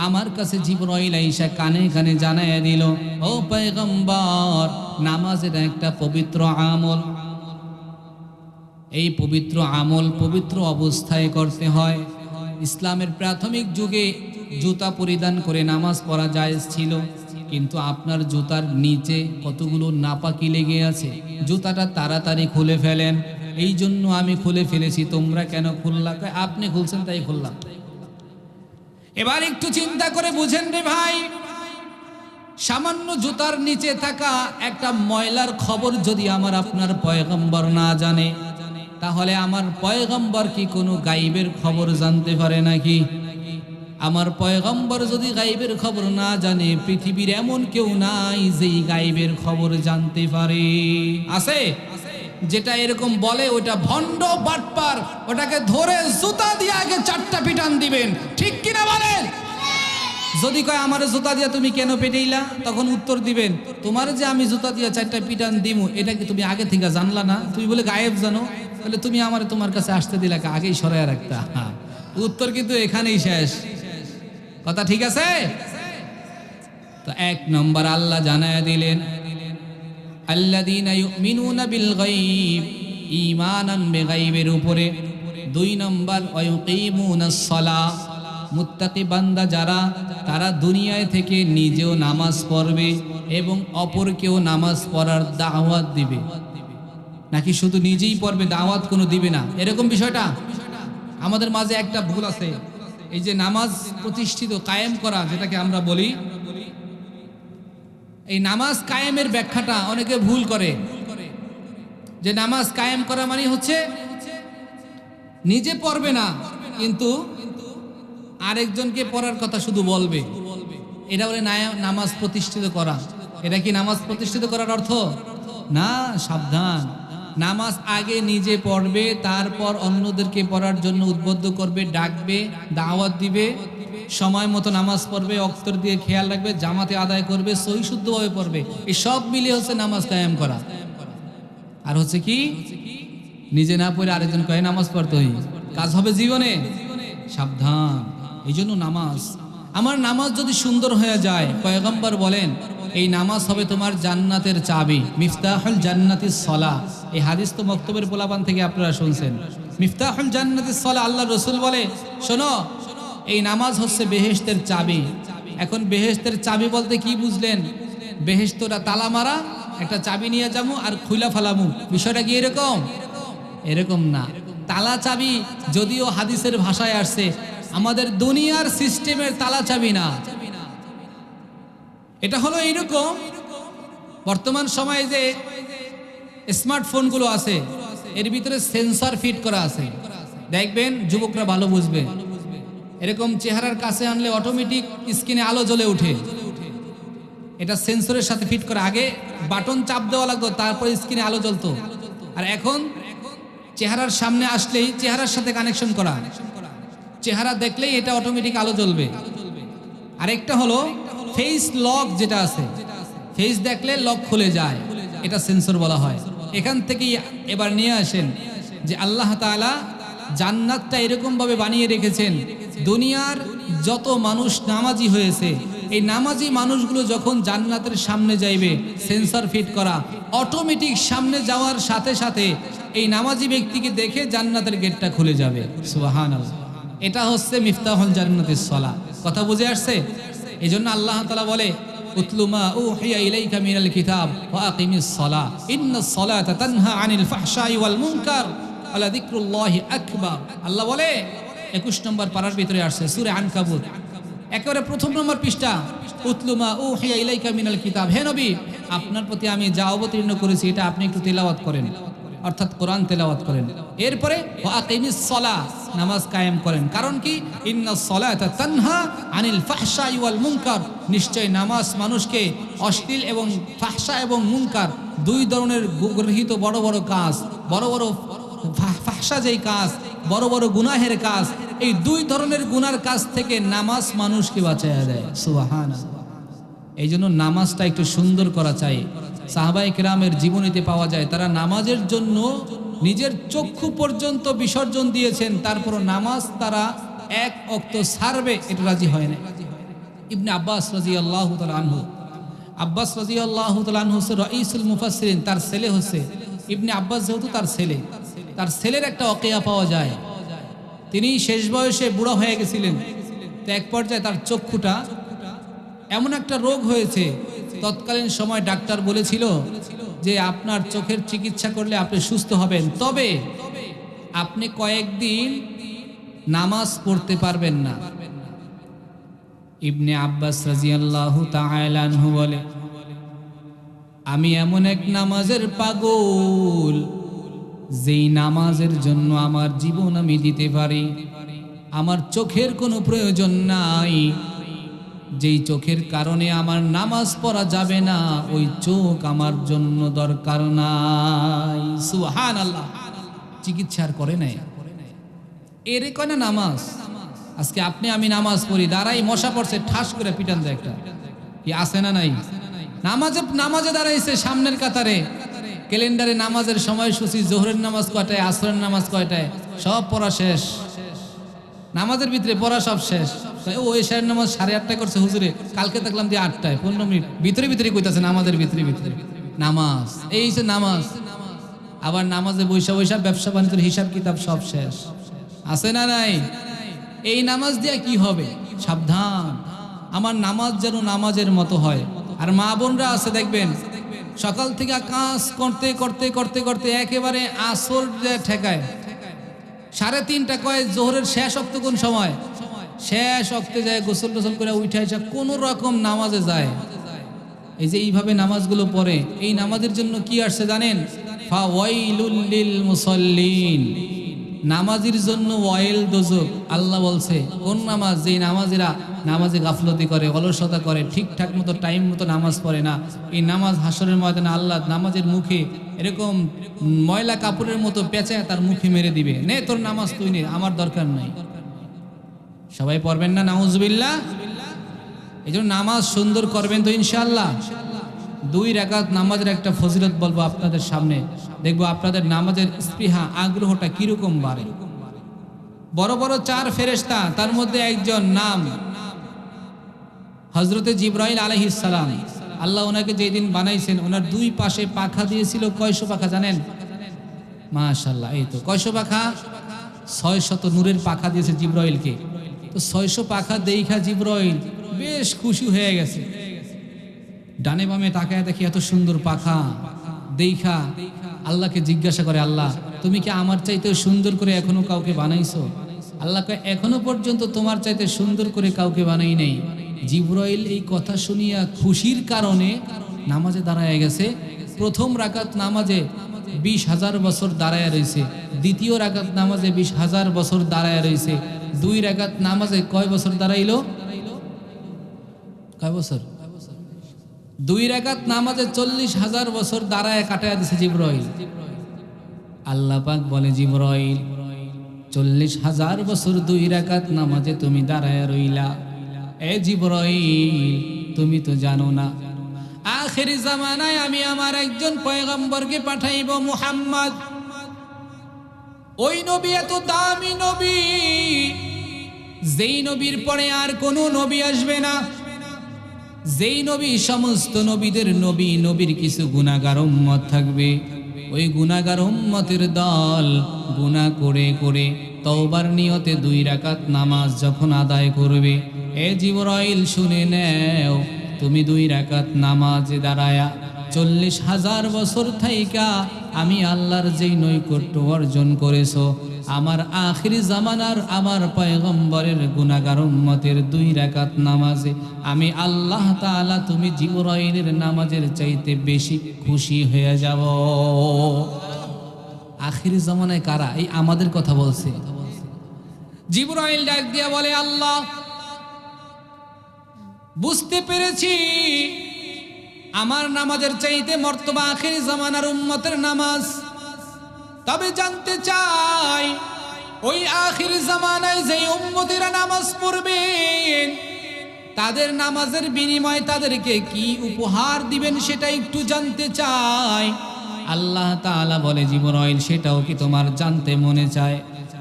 Speaker 1: আমার কাছে জিবরাইল আইসা কানে কানে জানাইয়া দিল, ও পয়গম্বর নামাজের একটা পবিত্র আমল, এই পবিত্র আমল পবিত্র অবস্থায় করতে হয়। ইসলামের প্রাথমিক যুগে জুতা পরিধান করে নামাজ পড়া জায়েজ ছিল, কিন্তু আপনার জুতার নিচে কতগুলো নাপাকি লেগে আছে, জুতাটা তাড়াতাড়ি খুলে ফেলেন। এই জন্য আমি খুলে ফেলেছি, তোমরা কেন খুললা? আপনি খুলছেন তাই খুললাম। এবার একটু চিন্তা করে বুঝেন রে ভাই, সামান্য জুতার নিচে থাকা একটা ময়লার খবর যদি আমার আপনার পয়গম্বর না জানে, তাহলে আমার পয়গম্বর কি কোনো গায়েবের খবর জানতে পারে নাকি? আমার পয়গম্বর যদি গায়েবের খবর না জানে, পৃথিবীর এমন কেউ নাই যেই গায়েবের খবর জানতে পারে। আছে? যেটা এরকম বলে ওটা ভণ্ড বাটপার, ওটাকে ধরে জুতা দিয়ে আগে 4টা পিটান দিবেন, ঠিক কিনা বলেন? যদি কয় আমার জুতা দিয়া তুমি কেন পেটাইলা, তখন উত্তর দিবেন, তোমার যে আমি জুতা দিয়া 4টা পিটান দিমু এটা কি তুমি আগে থেকে জানলা না? তুমি বলে গায়েব জানো, তাহলে তুমি আমারে তোমার কাছে আসতে দিলা, আগেই সরাইয়া রাখতা। উত্তর কিন্তু এখানেই শেষ। কথা ঠিক আছে? তো 1 নম্বর আল্লাহ জানায়া দিলেন, আল্লাযীনা ইউমিনুনা বিল গায়ব, ঈমানান বিগায়বের উপরে। 2 নম্বর ওয়া ইউকিমুনাস সালাহ, মুত্তাকি বান্দা যারা, তারা দুনিয়ায় থেকে নিজেও নামাজ পড়বে এবং অপরকেও নামাজ পড়ার দাওয়াত দিবে। নাকি শুধু নিজেই পড়বে, দাওয়াত কোনো দিবে না, এরকম বিষয়টা আমাদের মাঝে একটা ভুল আছে। এই যে নামাজ প্রতিষ্ঠিত কায়েম করা, যেটাকে আমরা বলি, এই নামাজ কায়েমের ব্যাখ্যাটা অনেকে ভুল করে, যে নামাজ কায়েম করা মানে হচ্ছে নিজে পড়বে না কিন্তু আরেকজনকে পড়ার কথা শুধু বলবে, এটা বলে নামাজ প্রতিষ্ঠিত করা। এটা কি নামাজ প্রতিষ্ঠিত করার অর্থ? না, সাবধান। নামাজ আগে নিজে পড়বে, তারপর অন্যদেরকে পড়ার জন্য উদ্বুদ্ধ করবে, ডাকবে, দাওয়াত দিবে, সময় মতো নামাজ পড়বে, অক্তর দিয়ে খেয়াল রাখবে, জামাতে আদায় করবে, সহি শুদ্ধভাবে পড়বে। এই সব মিলিয়ে হচ্ছে নামাজ কায়েম করা। আর হচ্ছে কি, নিজে না পড়ে আরেকজন কয়ে নামাজ পড়তে হয়, কাজ হবে জীবনে? সাবধান। এই জন্য নামাজ, আমার নামাজ যদি সুন্দর হয়ে যায়, পয়গম্বর বলেন এই নামাজ হবে তোমার জান্নাতের চাবি, মিফতাহুল জান্নাতিস সালাহ। এই হাদিস তো মক্তবের পোলাপান থেকে আপনারা শুনছেন, মিফতাহুল জান্নাতিস সালাহ। আল্লাহ রসুল বলে, শোনো, এই নামাজ হচ্ছে বেহেশতের চাবি। এখন বেহেশতের চাবি বলতে কি বুঝলেন? বেহেশতরা তালা মারা, একটা চাবি নিয়ে যাবো আর খুইলা ফেলামু, বিষয়টা কি এরকম? এরকম না। তালা চাবি যদিও হাদিসের ভাষায় আসছে, আমাদের দুনিয়ার সিস্টেমের তালা চাবি না। এটা হলো এইরকম, বর্তমান সময়ে যে স্মার্টফোনগুলো আছে এর ভিতরে সেন্সর ফিট করা আছে, দেখবেন যুবকরা ভালো বুঝবে। এরকম চেহারার কাছে আনলে অটোমেটিক স্ক্রিনে আলো জ্বলে ওঠে। এটা সেন্সরের সাথে ফিট করা। আগে বাটন চাপ দেওয়া লাগতো, তারপরে স্ক্রিনে আলো জ্বলতো। আর এখন চেহারার সামনে আসলেই চেহারার সাথে কানেকশন করা, চেহারা দেখলেই এটা অটোমেটিক আলো জ্বলবে। আরেকটা হলো ফেস লক, যেটা আছে ফেস দেখলে লক খুলে যায়, এটা সেন্সর বলা হয়। এখান থেকেই এবার নিয়ে আসেন যে আল্লাহ তাআলা জান্নাতটা এরকম ভাবে বানিয়ে রেখেছেন, দুনিয়ার যত মানুষ নামাজি হয়েছে, এই নামাজি মানুষগুলো যখন জান্নাতের সামনে যাইবে, সেন্সর ফিট করা, অটোমেটিক সামনে যাওয়ার সাথে সাথে এই নামাজি ব্যক্তিকে দেখে জান্নাতের গেটটা খুলে যাবে। সুবহানাল্লাহ। এটা হচ্ছে মিফতাহুল জান্নাতিস সালাহ। কথা বুঝে আসছে? এই জন্য আল্লাহ তাআলা বলে উতলু মা উহিয়া ইলাইকা মিনাল কিতাব ওয়া আকিমিস সালাহ ইন্নাস সালাতা তানহা আনিল ফাহশাই ওয়াল মুনকার ওয়ালা যিকরুল্লাহি আকবার। আল্লাহ বলে 21 নম্বর পারার ভিতরে আসছে সূরা আনকাবুত, একেবারে প্রথম নম্বর পৃষ্ঠা, উতলু মা উহিয়া ইলাইকা মিনাল কিতাব। হে নবী, আপনার প্রতি আমি যা অবতীর্ণ করেছি এটা আপনি একটু তেলাওয়াত করেন, অর্থাৎ কোরআন তেলাওয়াত করেন। এরপরে ওয়া আকিমিস সালাহ, নামাজ কায়েম করেন। কারণ কি? ইন্নাস সালাতা তানহা আনিল ফাহশাই ওয়াল মুনকার, নিশ্চয় নামাজ মানুষকে অশ্লীল এবং ফাহশা এবং মুনকার দুই ধরনের গৃহীত বড় বড় কাজ, বড় বড় ফাহশা যেই কাজ, বড় বড় গুনাহের কাজ, এই দুই ধরনের গুনার কাজ থেকে নামাজ মানুষকে বাঁচায়া দেয়। সুবহানাল্লাহ। এই জন্য নামাজটা একটু সুন্দর করা চাই। সাহাবায়ে কেরামের জীবনীতে পাওয়া যায় তারা নামাজের জন্য নিজের চক্ষু পর্যন্ত বিসর্জন দিয়েছেন, তারপর নামাজ তারা এক ওয়াক্ত ছাড়বে এটা রাজি হয় না। ইবনে আব্বাস রাদিয়াল্লাহু তাআলা আনহু, আব্বাস রাদিয়াল্লাহু তাআলা আনহু হচ্ছে রাইসুল মুফাসসিরিন, তার ছেলে হচ্ছে ইবনে আব্বাস, যেহেতু তার ছেলে, তার ছেলের একটা ওয়াকিয়া পাওয়া যায়। তিনি শেষ বয়সে বুড়া হয়ে গেছিলেন, তো এক পর্যায়ে তার চক্ষুটা এমন একটা রোগ হয়েছে, তৎকালীন সময় ডাক্তার বলেছিল যে আপনার চোখের চিকিৎসা করলে আপনি সুস্থ হবেন, তবে আপনি কয়েকদিন নামাজ পড়তে পারবেন না। ইবনে আব্বাস রাদিয়াল্লাহু তাআলা আনহু বলে, আমি এমন এক নামাজের পাগল যেই নামাজের জন্য আমার জীবন আমি দিতে পারি, আমার চোখের কোনো প্রয়োজন নাই। যেই চোখের কারণে আমার নামাজ পড়া যাবে না, ওই চোখ আমার জন্য দরকার নাই। সুবহানাল্লাহ। চিকিৎসার করে নাই, এরে কয় না নামাজ। আজকে আপনি আমি নামাজ পড়ি, দাঁড়াই মশা পড়ছে, ঠাস করে পিটান দেয় একটা, কি আছে না নাই? নামাজে দাঁড়াইছে সামনের কাতারে, ক্যালেন্ডারে নামাজের সময়সূচি, জোহরের নামাজ কয়টায়, আসরের নামাজ কয়টায়, সব পড়া শেষ, নামাজের ভিতরে পড়া সব শেষ। ও এশার নামাজ 8:30টায় করছে হুজুরে, কালকে দেখলাম যে 8টায়, 15 মিনিট ভিতরে ভিতরে কইতাছে নামাজের ভিতরে ভিতরে নামাজ। এই যে নামাজ, আবার নামাজে বৈশা বৈশা ব্যবসা বাণিজ্যের হিসাব কিতাব সব শেষ, আছে না নাই? এই নামাজ দিয়া কি হবে? সাবধান, আমার নামাজ যেন নামাজের মতো হয়। আর মা বোনরা আছে দেখবেন, সকাল থেকে কাজ করতে করতে করতে করতে একেবারে আসর ঠেকায়, 3:30টা কয় জোহরের শেষ ওয়াক্ত কোন সময়, শেষ ওয়াক্তে যায় গোসল টোসল করে উঠে আসা কোন রকম নামাজে যায়। এই যে এইভাবে নামাজগুলো পড়ে, এই নামাজের জন্য কি আসছে জানেন? ফাওয়াইলুল লিল মুসাল্লিন, নামাজের জন্য ওয়াইল দোজক। আল্লাহ বলছে কোন নামাজ, যেই নামাজিরা নামাজে গাফলতি করে, অলসতা করে, ঠিকঠাক মতো টাইম মতো নামাজ পড়ে না, এই নামাজ হাসরের ময়দানে আল্লাহ নামাজের মুখে এরকম ময়লা কাপড়ের মতো পেঁচায় তার মুখে মেরে দিবে, নে তোর নামাজ তুই নে, আমার দরকার নাই। সবাই পড়বেন না নাউজুবিল্লাহ? এই জন্য নামাজ সুন্দর করবেন তো ইনশাআল্লাহ। 2 রাকাত নামাজের একটা ফজিলত বলবো আপনাদের সামনে, দেখবো আপনাদের নামাজের স্পৃহা আগ্রহটা কিরকম বাড়ে। বড় বড় 4 ফেরেশতা, তার মধ্যে একজন নাম হযরতে জিবরাইল আলাইহিস সালাম। আল্লাহ ওনাকে যেই দিন বানাইছেন, ওনার 2 পাশে পাখা দিয়েছিল। কয়শো পাখা জানেন? মাশাআল্লাহ, এই তো কয়শো পাখা, 600 নূরের পাখা দিয়েছে জিবরাইলকে। তো 600 পাখা দেখা জিবরাইল বেশ খুশি হয়ে গেছে। ডানে বামে তাকায় দেখি এত সুন্দর পাখা দেখা আল্লাহকে জিজ্ঞাসা করে, আল্লাহ তুমি কি আমার চাইতে সুন্দর করে এখনো কাউকে বানাইছো? আল্লাহ কয় এখনো পর্যন্ত তোমার চাইতে সুন্দর করে কাউকে বানাই নাই। জিবরাইল এই কথা শুনিয়া খুশির কারণে নামাজে দাঁড়ায় গেছে। প্রথম রাকাত নামাজে 20,000 বছর দাঁড়ায় রয়েছে, দ্বিতীয় রাকাত নামাজে 20,000 বছর দাঁড়ায় রয়েছে। 2 রাকাত নামাজে কয় বছর দাঁড়াইলো? কয় বছর? 2 রাকাত নামাজে 40,000 বছর দাঁড়ায় কাটায় দিছে জিবরাইল। আল্লাহ পাক বলে, জিবরাইল 40,000 বছর 2 রাকাত নামাজে তুমি দাঁড়ায় রইলা। এ জিবরাইল, তুমি তো জানো না আখেরি জামানায় আমি আমার একজন পয়গম্বরকে পাঠাইব, মুহাম্মদ। ওই নবী এত দামি নবী, যেই নবীর পরে আর কোনো নবী আসবে না। যেই নবী সমস্ত নবীদের নবী, নবীর কিছু গুনাহগার উম্মত থাকবে। ওই গুনাহগার উম্মতের দল গুনাহ করে করে তওবার নিয়তে 2 রাকাত নামাজ যখন আদায় করবে, এ জিবরাইল শুনে নেও, তুমি 2 রাকাত নামাজে দাঁড়ায়া 40,000 বছর থাইকা আমি আল্লাহর যেই নৈকট্য অর্জন করেছো, আমার আখিরি জামানার আমার পয়গম্বরের গুনাহগার উম্মতের 2 রাকাত নামাজে আমি আল্লাহ তাআলা তুমি জিবরাইলের নামাজের চাইতে বেশি খুশি হয়ে যাব। আখিরি জামানায় কারা? এই আমাদের কথা বলছে। জিবরাইল ডাক দিয়া বলে, আল্লাহ, বুঝতে পেরেছি আমার নামাজের চাইতে মর্তবা আখিরি জামানার উম্মতের নামাজ। তবে জানতে চাই, ওই আখিরি জামানায় যে উম্মতেরা নামাজ পড়বেন তাদের নামাজের বিনিময়ে তাদেরকে কি উপহার দিবেন সেটা একটু জানতে চাই। আল্লাহ তাআলা বলে, জিবরাইল, সেটাও কি তোমার জানতে মনে চায়?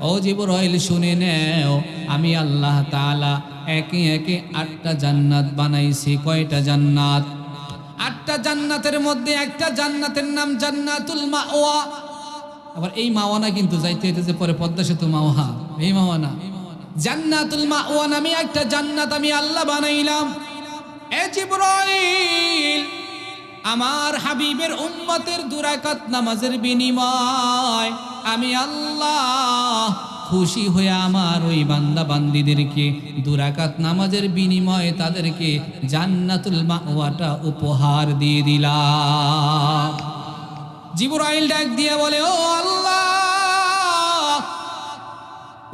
Speaker 1: ও জিবরাইল, শুনে নেও, আমি আল্লাহ তাআলা একে একে 8টা জান্নাত বানাইছি। কয়টা জান্নাত? 8টা জান্নাতের মধ্যে একটা জান্নাতের নাম জান্নাতুল মাওয়া। আবার এই মাওয়ানা কিন্তু যাইতে হইতেছে পরে পদ্মা সেতু মাওয়া, এই মাওয়ানা। জান্নাতুল মাওয়া নামে একটা জান্নাত আমি আল্লাহ বানাইলাম। এ জিবরাইল, আমার হাবিবের উম্মতের 2 রাকাত নামাজের বিনিময় আমি আল্লাহ খুশি হয়ে আমার ওই বান্দা বান্দীদেরকে 2 রাকাত নামাজের বিনিময়ে তাদেরকে জান্নাতুল মাওয়াটা উপহার দিয়ে দিলাম। জিবরাইল ডাক দিয়ে বলে, ও আল্লাহ,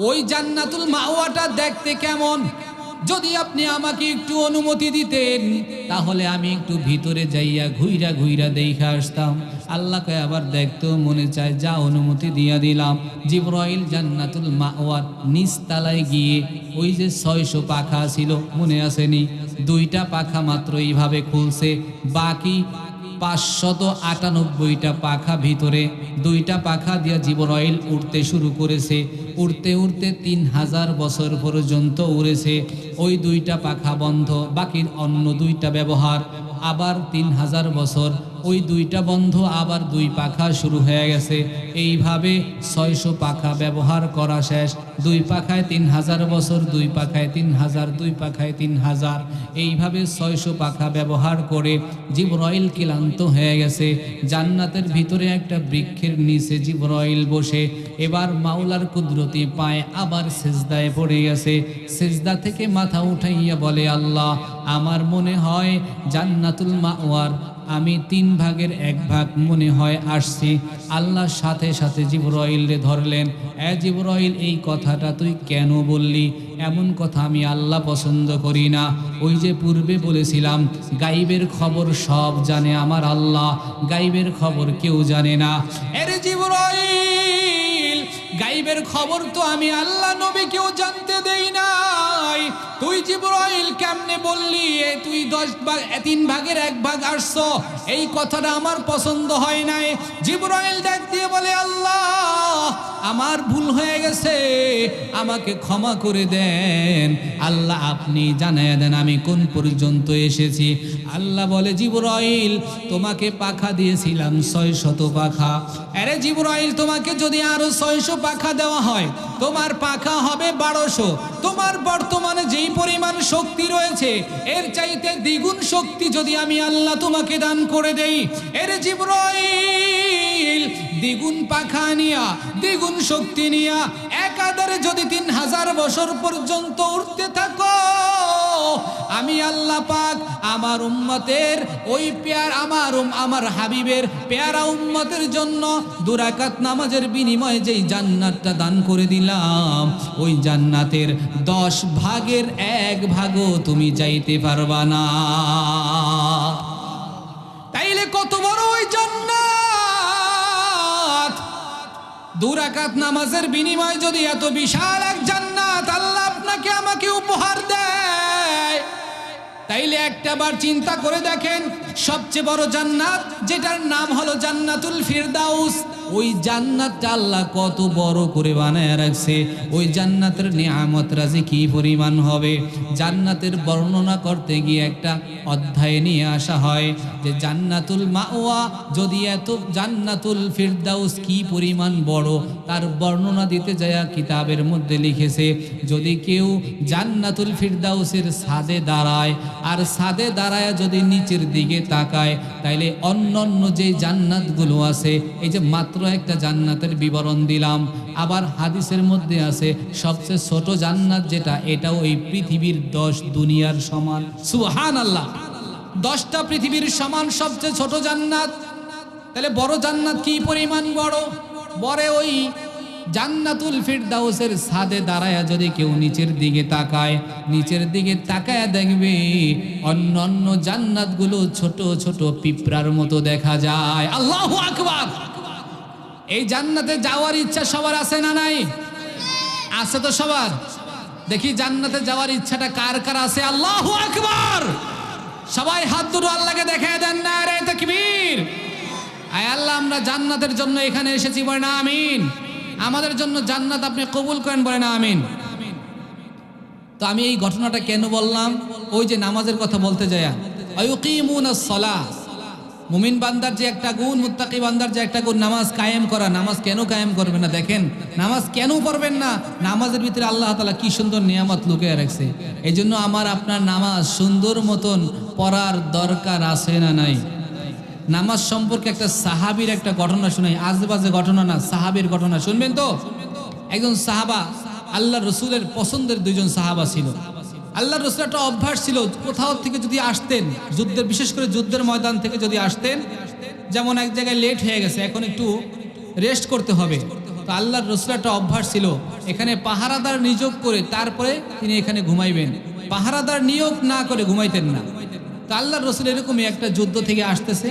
Speaker 1: ওই জান্নাতুল মাওয়াটা দেখতে কেমন? যদি আপনি আমাকে একটু অনুমতি দিতেন তাহলে আমি একটু ভিতরে যাইয়া ঘুইরা ঘুইরা দেখে আসতাম। আল্লাহকে আবার দেখতেও মনে চায়, যা অনুমতি দিয়া দিলাম। জিবরাইল জান্নাতুল মাওয়ার নিচতলায় গিয়ে ওই যে 600 পাখা ছিল, মনে আসেনি? 2টা পাখা মাত্র এইভাবে খুলছে, বাকি 598টা পাখা ভিতরে। 2টা পাখা দিয়া জিবরাইল উড়তে শুরু করেছে। উড়তে উড়তে 3000 বছর পর্যন্ত উড়েছে। ওই 2টা পাখা বন্ধ, বাকি অন্য 2টা ব্যবহার। আবার 3000 বছর ওই 2টা বন্ধ, আবার 2 পাখা শুরু হয়ে গেছে। এইভাবে 600 পাখা ব্যবহার করা শেষ। 2 পাখায় 3000 বছর, 2 পাখায় 3000, 2 পাখায় 3000, এইভাবে 600 পাখা ব্যবহার করে জিবরাইল ক্লান্ত হয়ে গেছে। জান্নাতের ভিতরে একটা বৃক্ষের নিচে জিবরাইল বসে এবার মাওলার কুদরতি পায় আবার সিজদায় পড়ে গেছে। সিজদা থেকে মাথা উঠাইয়া বলে, আল্লাহ, আমার মনে হয় জান্নাতুল মাওয়ার আমি 3 ভাগের 1 ভাগ মনে হয় আসছি। আল্লাহ সাথে সাথে জিবরাইলকে ধরলেন, এ জিবরাইল, এই কথাটা তুই কেন বললি? এমন কথা আমি আল্লাহ পছন্দ করি না। ওই যে পূর্বে বলেছিলাম, গাইবের খবর সব জানে আমার আল্লাহ, গাইবের খবর কেউ জানে না। আরে জিবরাইল, গাইবের খবর তো আমি আল্লাহ নবীকেও জানতে দেই নাই। তুই জিবরাইল কেমনে বললি তুই 3 ভাগের 1 ভাগ আসছো? এই কথাটা আমার পছন্দ হয় নাই। জিবরাইল ডাক দিয়ে বলে, আল্লাহ, আমার ভুল হয়ে গেছে, আমাকে ক্ষমা করে দেন। আল্লাহ, আপনি জানায় দেন আমি কোন পর্যন্ত এসেছি। আল্লাহ বলে, জিবরাইল, তোমাকে পাখা দিয়েছিলাম 600 পাখা। আরে জিবরাইল, তোমাকে যদি আরো 600 পাখা দেওয়া হয় তোমার পাখা হবে 1200। তোমার বর্তমানে যেই পরিমাণ শক্তি রয়েছে এর চাইতে দ্বিগুণ শক্তি যদি আমি আল্লাহ তোমাকে দান করে দেই, এর জিবরাইল দ্বিগুণ পাখা নিয়া, দ্বিগুণ শক্তি নিয়া একাধারে যদি 3000 বছর পর্যন্ত উঠতে থাকো, আমি আল্লাহ পাক আমার উম্মতের ওই আমার হাবিবের পেয়ারা উম্মতের জন্য 2 রাকাত নামাজের বিনিময়ে যেই জান্নাতটা দান করে দিলাম, ওই জান্নাতের 10 ভাগের 1 ভাগও তুমি যাইতে পারবা না। তাইলে কত বড় ওই জান্নাত! 2 রাকাত নামাজের বিনিময়ে যদি এত বিশাল এক জান্নাত আল্লাহ আপনাকে আমাকে উপহার দেয়, তাইলে একটাবার চিন্তা করে দেখেন, সবচেয়ে বড় জান্নাত যেটার নাম হলো জান্নাতুল ফিরদাউস, ওই জান্নাতটা আল্লাহ কত বড় করে বানায় রাখছে। ওই জান্নাতের নিয়ামত রাজি কি পরিমাণ হবে। জান্নাতের বর্ণনা করতে গিয়ে একটা অধ্যায় নিয়ে আসা হয় যে জান্নাতুল মাওয়া, যদি এত জান্নাতুল ফিরদাউস কি পরিমাণ বড়, তার বর্ণনা দিতে যায় কিতাবের মধ্যে লিখেছে, যদি কেউ জান্নাতুল ফিরদাউসের ছাদে দাঁড়ায় আর ছাদে দাঁড়ায় যদি নিচের দিকে তাকায়, তাইলে অন্যান্য যে জান্নাতগুলো আছে, এই যে মাত্র একটা জান্নাতের বিবরণ দিলাম, আবার হাদিসের মধ্যে আছে সবচেয়ে ছোট জান্নাত যেটা, এটাও এই পৃথিবীর 10 দুনিয়ার সমান। সুবহানাল্লাহ, 10টা পৃথিবীর সমান সবচেয়ে ছোট জান্নাত। তাহলে বড় জান্নাত কি পরিমাণ বড়? বড় ওই জান্নাতুল ফিরদাউসের ছাদে দাঁড়ায়া যদি কেউ নিচের দিকে তাকায়, নিচের দিকে তাকায়া দেখবে অন্যান্য জান্নাতগুলো ছোট ছোট পিঁপড়ার মতো দেখা যায়। আল্লাহু আকবার! এই জান্নাতে যাওয়ার ইচ্ছা সবার আছে না নাই? আছে তো সবার। দেখি জান্নাতে যাওয়ার ইচ্ছাটা কার কার আছে? আল্লাহু আকবার! সবাই হাত দুটো আল্লাহকে দেখায় দেন, নারে তাকবীর! আয় আল্লাহ, আমরা জান্নাতের জন্য এখানে এসেছি, বলেন আমিন। আমাদের জন্য জান্নাত আপনি কবুল করেন, বলেন আমিন। তো আমি এই ঘটনাটা কেন বললাম? ওই যে নামাজের কথা বলতে যায়, আয়ুকিমুনাস সালাহ, মুমিন বান্দার যে একটা গুণ, মুত্তাকি বান্দার যে একটা গুণ, নামাজ কায়েম করা। নামাজ কেন কায়েম করবেন না? দেখেন নামাজ কেন পড়বেন না? নামাজের ভিতরে আল্লাহ তাআলা কি সুন্দর নিয়ামত লুকিয়ে রাখছে। এই জন্য আমার আপনার নামাজ সুন্দর মতন পড়ার দরকার আছে না নাই? নামাজ সম্পর্কে একটা সাহাবীর একটা ঘটনা শোনাই, আজেবাজে ঘটনা না, সাহাবীর ঘটনা শুনবেন তো। একজন সাহাবা, আল্লাহ রসুলের পছন্দের 2জন সাহাবা ছিল। আল্লাহ রসুলের একটা অভ্যাস ছিল, কোথাও থেকে যদি আসতেন, যুদ্ধের, বিশেষ করে যুদ্ধের ময়দান থেকে যদি আসতেন, যেমন এক জায়গায় লেট হয়ে গেছে, এখন একটু রেস্ট করতে হবে, তো আল্লাহর রসুলের একটা অভ্যাস ছিল এখানে পাহারাদার নিয়োগ করে তারপরে তিনি এখানে ঘুমাইবেন। পাহারাদার নিয়োগ না করে ঘুমাইতেন না। তো আল্লাহর রসুল এরকমই একটা যুদ্ধ থেকে আসতেছে,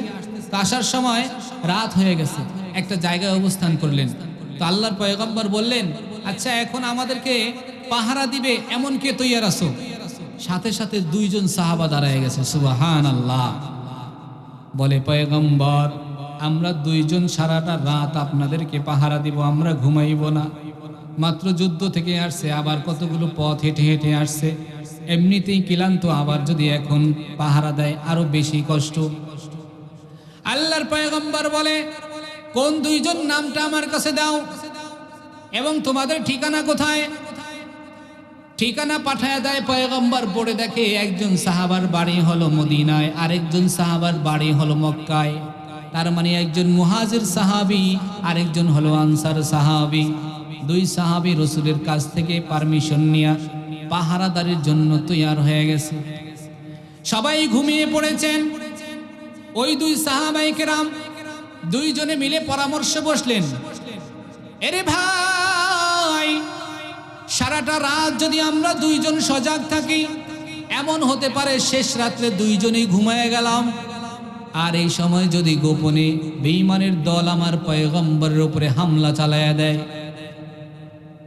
Speaker 1: তো আসার সময় রাত হয়ে গেছে, একটা জায়গায় অবস্থান করলেন। তো আল্লাহর পয়গম্বর বললেন, আচ্ছা এখন আমাদেরকে পাহারা দিবে এমন কে তৈয়ার আছো? সাথে সাথে 2জন সাহাবা দাঁড়ায় গেছে। সুবহানাল্লাহ! বলে পয়গম্বর, আমরা 2জন সারাটা রাত আপনাদেরকে পাহারা দিব, আমরা ঘুমাইব না। মাত্র যুদ্ধ থেকে আসছে, আবার কতগুলো পথ হেঁটে হেঁটে আসছে, এমনিতেই ক্লান্ত, আবার যদি এখন পাহারা দেয় আরো বেশি কষ্ট। আল্লাহর পয়গম্বর বলে, কোন 2জন নামটা আমার কাছে দাও এবং তোমাদের ঠিকানা কোথায়? ঠিকানা পাঠায় দেয় পয়গম্বর। পড়ে দেখে একজন সাহাবার বাড়ি হলো মদিনায়, আরেকজন সাহাবার বাড়ি হলো মক্কায়। তার মানে একজন মুহাজির সাহাবী, আরেকজন হলো আনসার সাহাবী। 2 সাহাবী রসুলের কাছ থেকে পারমিশন নিয়ে পাহারাদারির জন্য তৈয়ার হয়ে গেছে। সবাই ঘুমিয়ে পড়েছেন। ওই 2 সাহাবায়ে কেরাম 2জনে মিলে পরামর্শ বসলেন, এরে ভাই, সারাটা রাত যদি আমরা 2জন সজাগ থাকি, এমন হতে পারে শেষ রাত্রে 2জনেই ঘুমায় গেলাম, আর এই সময় যদি গোপনে বেঈমানের দল আমার পয়গম্বরের উপরে হামলা চালায়া দেয়।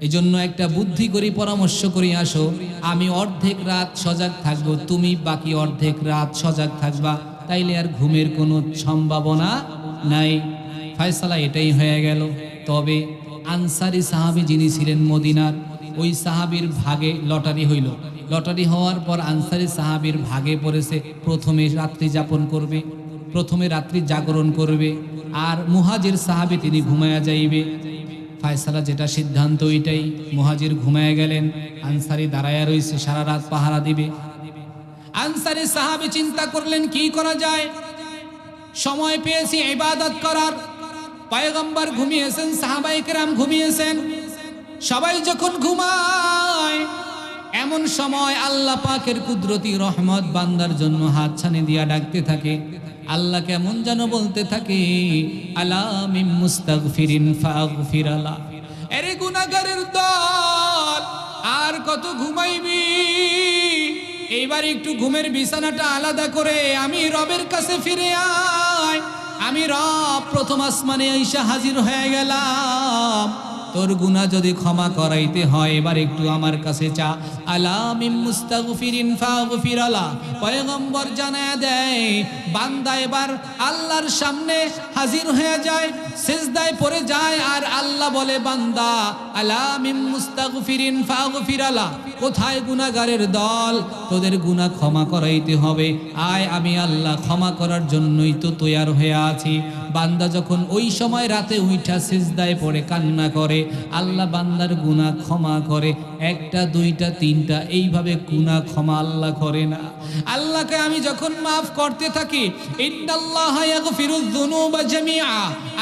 Speaker 1: এই জন্য একটা বুদ্ধি করি, পরামর্শ করি, আসো আমি অর্ধেক রাত সজাগ থাকবো, তুমি বাকি অর্ধেক রাত সজাগ থাকবা, তাইলে আর ঘুমের কোনো সম্ভাবনা নাই। ফয়সালা এটাই হয়ে গেল। তবে আনসারি সাহাবী যিনি ছিলেন মদিনার, ওই সাহাবীর ভাগে লটারি হইল। লটারি হওয়ার পর আনসারি সাহাবীর ভাগে পড়েছে প্রথমে রাত্রি যাপন করবে, প্রথমে রাত্রি জাগরণ করবে, আর মুহাজির সাহাবী তিনি ঘুমায়া যাইবে। ফয়সালা যেটা সিদ্ধান্ত ওইটাই। মুহাজির ঘুমায়া গেলেন, আনসারি দাঁড়ায়া রইছে, সারা রাত পাহারা দিবে। আনসারি সাহাবী চিন্তা করলেন কি করা যায়, সময় পেয়েছি ইবাদত করার। পয়গম্বর ঘুমিয়েছেন, সাহাবায়ে কেরাম ঘুমিয়েছেন। সবাই যখন ঘুমায়, এমন সময় আল্লাহ পাকের কুদরতি রহমত বান্দার জন্য হাতছানি দিয়া ডাকতে থাকে। আল্লাহ কেমন যেন বলতে থাকে, আলা মিন মুস্তাগফিরিন ফাগফির আলা। আরে গুনাহগারের দল, আর কত ঘুমাইবি? এইবার একটু ঘুমের বিছানাটা আলাদা করে আমি রবের কাছে ফিরে আয়। আমি রব প্রথম আসমানে আইসা হাজির হয়ে গেলাম। তোর গুনাহ যদি ক্ষমা করাইতে হয় এবার একটু আমার কাছে চা। আলা মিন মুস্তাগফিরিন ফাগফির আলা। পয়গম্বর জানায়া দেয়, বান্দা এবার আল্লাহর সামনে হাজির হয়ে যায়, সিজদায় পড়ে যায়, আর আল্লাহ বলে, বান্দা আলা মিন মুস্তাগফিরিন ফাগফির আলা। কোথায় গুনাহগারের দল? তোদের গুনাহ ক্ষমা করাইতে হবে, আয় আমি আল্লাহ ক্ষমা করার জন্যই তো তৈয়ার হয়ে আছি। বান্দা যখন ওই সময় রাতে উইঠা সিজদায় পড়ে কান্না করে, আল্লাহ বান্দার গুনাহ ক্ষমা করে। একটা, দুইটা, তিনটা, এইভাবে গুনাহ ক্ষমা আল্লাহ করে না। আল্লাহকে আমি যখন মাফ করতে থাকি, ইন্নাল্লাহা ইয়াগফিরুয যুনুবা জামিআ,